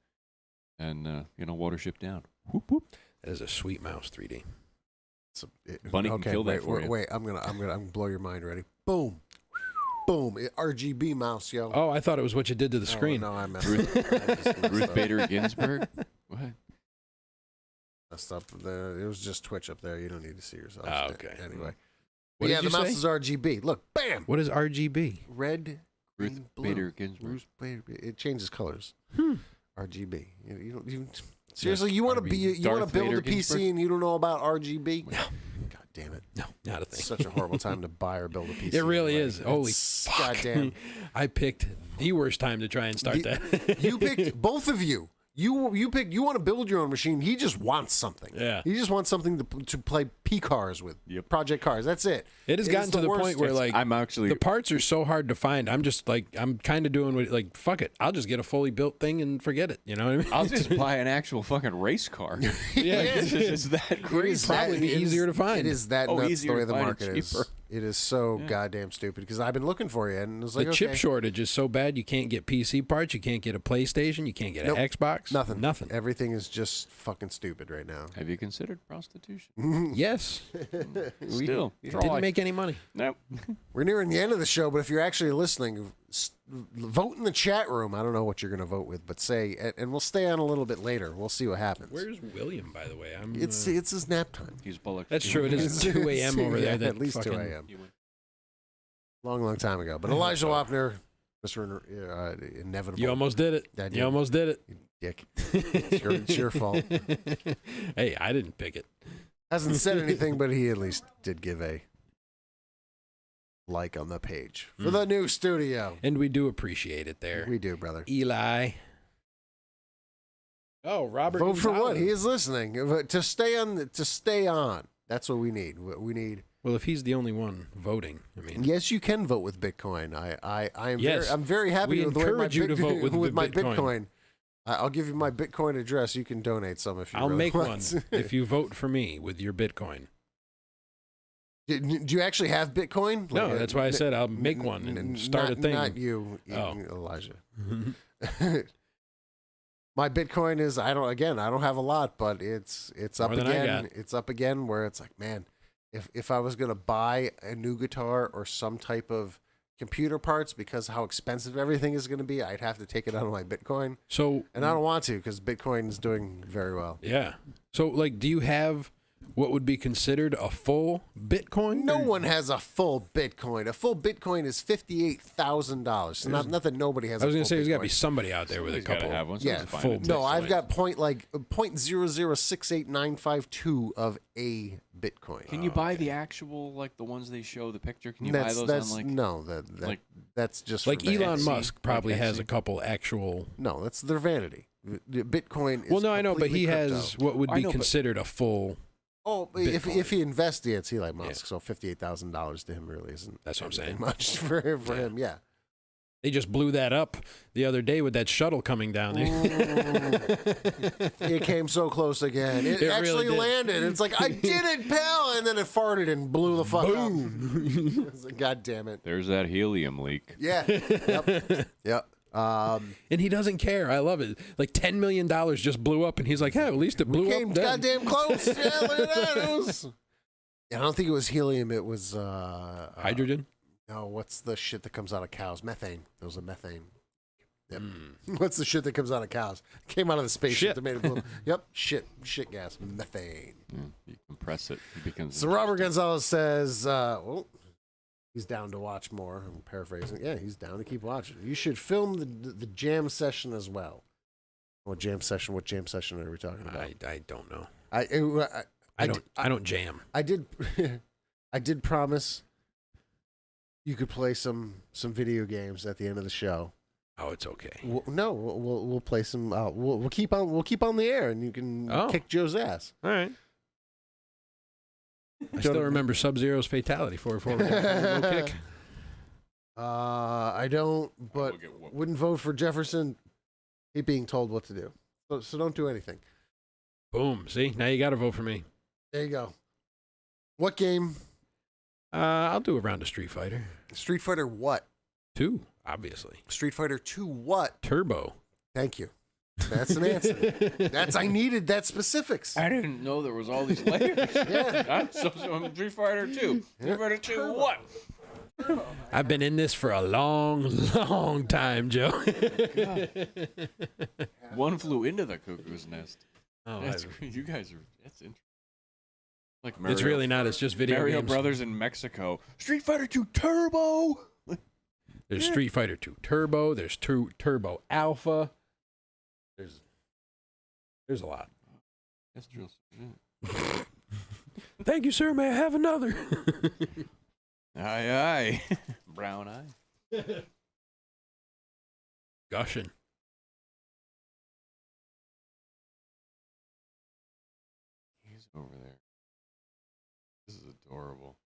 And, watership down. Whoop, whoop. That is a sweet mouse 3D. Bunny can kill that wait, for you. Wait, I'm gonna blow your mind. Ready? Boom. Boom. RGB mouse, yo. Oh, I thought it was what you did to the screen. No, I messed Ruth- up. I just messed Ruth up. Bader Ginsburg? What? Messed up. It was just Twitch up there. You don't need to see yourself. Oh, okay. Anyway. What Yeah, did the you mouse say? is RGB. Look, bam. What is RGB? Red, Ruth green, blue. Bader Ginsburg. Ruth Bader. It changes colors. RGB. You don't. Yes, Seriously, you want to be? You want Darth to build Vader a PC Ginsburg? and you don't know about RGB? No. God damn it. No, not a It's thing. such a horrible time to buy or build a PC. It really Like, is. Holy it's- fuck. Goddamn. I picked the worst time to try and start that. You picked both of you. You picked. You want to build your own machine. He just wants something. Yeah. He just wants something to play P cars with. Yep. Project Cars. That's it. It has It gotten is to the worst. point where, like, I'm actually... the parts are so hard to find. I'm just like, I'm kind of doing what, like, fuck it. I'll just get a fully built thing and forget it. You know what I mean? I'll just buy an actual fucking race car. Yeah. It's that It crazy. is probably be it easier is- to find. It is that Oh, nuts the easier way to the find and market is. cheaper. It is so goddamn stupid because I've been looking for you and it was like The chip okay. shortage is so bad. You can't get PC parts. You can't get a PlayStation. You can't get Nope. an Xbox. Nothing. Nothing. Everything is just fucking stupid right now. Have you considered prostitution? Yes. Still. Didn't make any money. Nope. We're nearing the end of the show, but if you're actually listening, vote in the chat room. I don't know what you're going to vote with, but say, and we'll stay on a little bit later. We'll see what happens. Where's William, by the way? It's his nap time. He's Bullock. That's true. It is 2 a.m. over there. Yeah, That at least 2 fucking- a.m. Long time ago. But Elijah Wapner, Mr. Inevitable. You almost did it. I did. You almost did it. You dick. It's your fault. Hey, I didn't pick it. Hasn't said anything, but he at least did give a like on the page for the new studio. And we do appreciate it there. We do, brother. Eli. Oh, Robert. Vote for what? Gonzalez. He is listening. To stay on. To stay on. That's what we need. We need. Well, if he's the only one voting, I mean. Yes, you can vote with Bitcoin. I am. Yes. I'm very happy We with the way my encourage you to vote with my Bitcoin. Bitcoin. I'll give you my Bitcoin address. You can donate some if you. I'll really make want. one if you vote for me with your Bitcoin. Do you actually have Bitcoin? No, that's why I said I'll make one and start a thing. Not you, Oh. Elijah. My Bitcoin is I don't have a lot, but it's up More than I again. got. It's up again where it's like, man, if I was gonna buy a new guitar or some type of computer parts because how expensive everything is gonna be, I'd have to take it out of my Bitcoin. So, And I don't want to because Bitcoin is doing very well. yeah. So, like, do you have what would be considered a full Bitcoin? No one has a full Bitcoin. A full Bitcoin is $58,000. So not that nobody has. I was going going to to say there's got to Bitcoin. be somebody out there with a Somebody's gotta couple. have one. Yeah, Someone's buying full it. No, I've Bitcoin. got .0068952 of a Bitcoin. Can you buy the actual, like the ones they show the picture? Can you buy those that's on like? no, like- that's just Like for vanity. Elon Musk probably Like has Etsy. a couple actual. No, that's their vanity. Bitcoin. Is Well, no, I know, but he completely has crypto. what would I be know, but- considered a full. Oh, Bitcoin. if he invests, yeah, it's Elon Musk. So $58,000 to him really isn't. That's what I'm saying. Much for Yeah. him, yeah. They just blew that up the other day with that shuttle coming down. It came so close again. It It actually really did. landed. It's like I did it, pal, and then it farted and blew the fuck up. It's like, God damn it. There's that helium leak. Yeah. Yep. Yep. And he doesn't care. I love it. Like $10 million just blew up, and he's like, "Hey, at least it blew came up." then." goddamn close. Yeah, look at that. It was. I don't think it was helium. It was Hydrogen. No, what's the shit that comes out of cows? Methane. There was a methane. Yep. Mm. What's the shit that comes out of cows? Came out of the spaceship Shit. that made it blow. Yep. Shit gas. Methane. Yeah, you compress it. It becomes. So Robert Gonzalez says, well, he's down to watch more. I'm paraphrasing. Yeah, he's down to keep watching. You should film the jam session as well. What jam session are we talking about? I don't know. I don't jam. I did I did promise you could play some video games at the end of the show. Oh, it's okay. We'll play some. We'll keep on the air, and you can kick Joe's ass. All right. I still remember Sub-Zero's fatality for a low kick. I don't, but will get whooped. wouldn't vote for Jefferson. He being told what to do, so don't do anything. Boom. See, now you got to vote for me. There you go. What game? I'll do a round of Street Fighter. Street Fighter what? 2, obviously. Street Fighter 2 what? Turbo. Thank you. That's an answer. I needed that specifics. I didn't know there was all these layers. Yeah. So I'm Street Fighter 2. Street Fighter 2 what? I've been in this for a long, long time, Joe. One flew into the cuckoo's nest. Oh, That's you guys are. That's interesting. Like Mario, it's really not. It's just video Mario games. Brothers in Mexico. Street Fighter 2 Turbo. There's Street Fighter 2 Turbo. There's Turbo Alpha. There's a lot. That's real. Thank you, sir. May I have another? Aye, aye. Brown eye. Gushing. He's over there. This is adorable.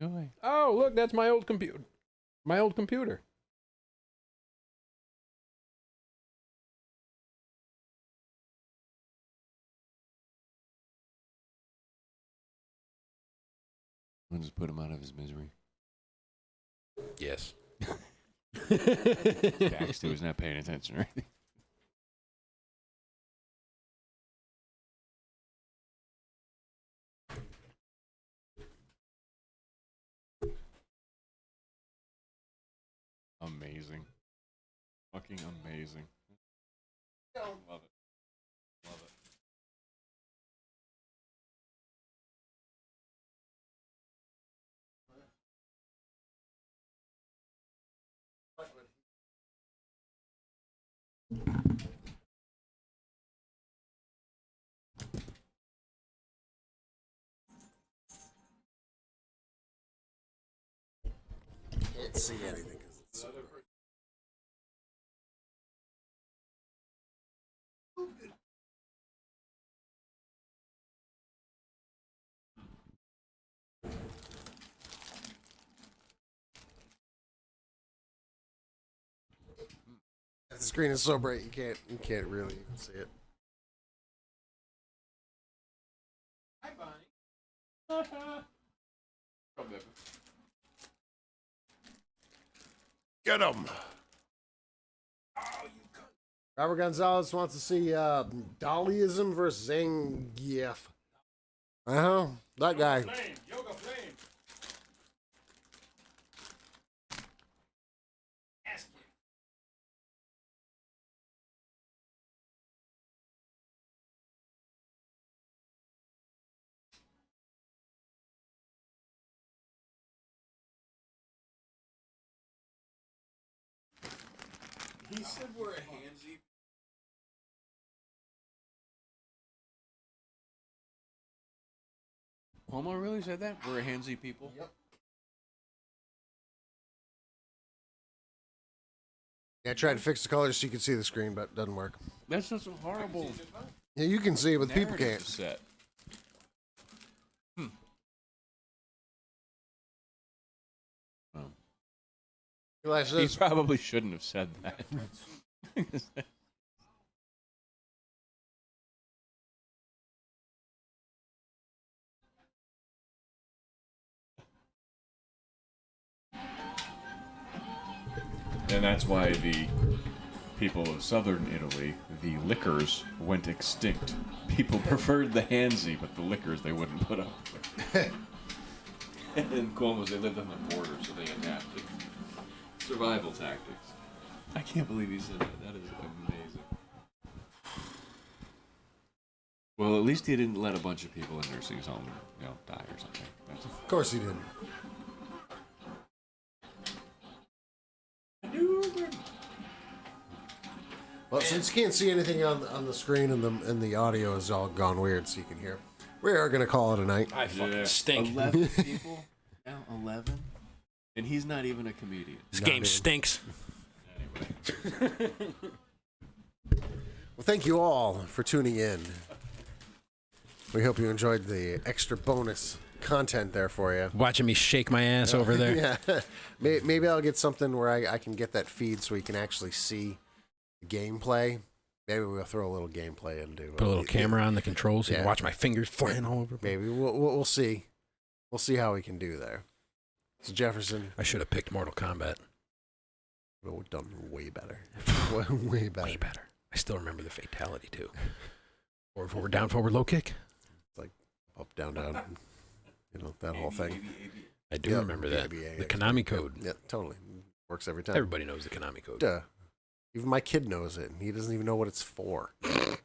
Go away. Oh, look, that's my old computer. My old computer. We'll just put him out of his misery. Yes. Dax, too, is not paying attention or anything. Amazing. Fucking amazing. Love it. can't see anything. 'Cause it's so bright. The screen is so bright you can't really even see it. Hi, Bonnie. Get him. Robert Gonzalez wants to see Daliism versus Zangief. That guy. Flame, yoga flame. Ask you. He said we're a handsy. Homo really said that? We're a handsy people? Yep. Yeah, I tried to fix the colors so you can see the screen, but it doesn't work. That's just a horrible Yeah, you can see it, but the people narrative can't. set. Well, Eli he says, probably shouldn't have said that. And that's why the people of southern Italy, the liquors, went extinct. People preferred the handsy, but the liquors they wouldn't put up with. And in Cuomo's, they lived on the border, so they adapted. Survival tactics. I can't believe he said that. That is amazing. Well, at least he didn't let a bunch of people in nursing home, die or something. That's of course he didn't. Well, since you can't see anything on the screen and the audio is all gone weird, so you can hear, we are going to call it a night. I fucking stink. 11 people? Now 11? And he's not even a comedian. This game stinks. Anyway. Well, thank you all for tuning in. We hope you enjoyed the extra bonus content there for you. Watching me shake my ass over there. Yeah, maybe I'll get something where I can get that feed so we can actually see gameplay. Maybe we'll throw a little gameplay into. Put a little camera on the controls so you Yeah. can watch my fingers flying all over. Maybe we'll see. We'll see how we can do there. So Jefferson, I should have picked Mortal Kombat. we've done way better. way better. Way better. I still remember the fatality too. Forward, down, forward, low kick. It's like up, down, down. That whole thing. I do Yep, remember that. ABA, The Konami code. Yeah, totally. Works every time. Everybody knows the Konami code. Duh. Even my kid knows it. And he doesn't even know what it's for.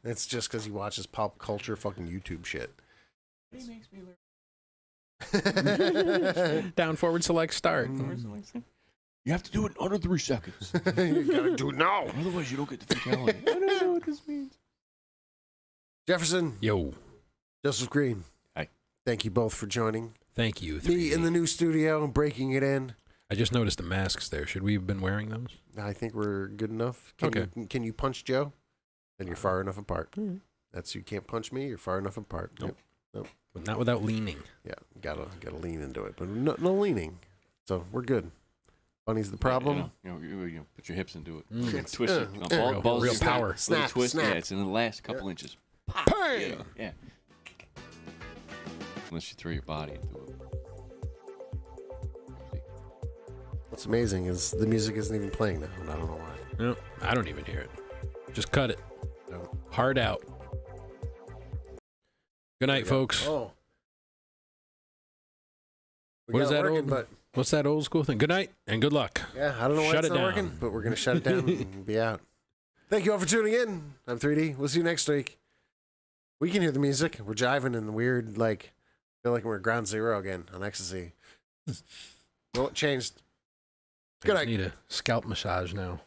It's just because he watches pop culture fucking YouTube shit. He makes me learn. Down, forward, select, start. You have to do it in under 3 seconds. You gotta do it now. Otherwise, you don't get the fatality. I don't know what this means. Jefferson, Yo, Joseph Green. Hi. Thank you both for joining thank you. me 3D. in the new studio, breaking it in. I just noticed the masks there. Should we have been wearing those? I think we're good enough. Okay. Can you punch Joe? Then you're far enough apart. Mhm. That's you can't punch me. You're far enough apart. Nope. Yep. But not without leaning. Yeah. Gotta lean into it, but no leaning. So we're good. Bunny's the problem. You put your hips into it. Mm. Twist it. Real power. Snap, twist. snap. Yeah, it's in the last couple inches. Bang! Yeah. Unless you throw your body into it. What's amazing is the music isn't even playing now, and I don't know why. No, I don't even hear it. Just cut it. No. Hard out. Good night, folks. Oh. We What got is it that working, old- But What's that old school thing? Good night and good luck. yeah, I don't know why Shut it's it not down. working, but we're gonna shut it down and be out. Thank you all for tuning in. I'm 3D. We'll see you next week. We can hear the music. We're jiving and weird, feel like we're at ground zero again on ecstasy. Well, it changed. I Good just night. need a scalp massage now.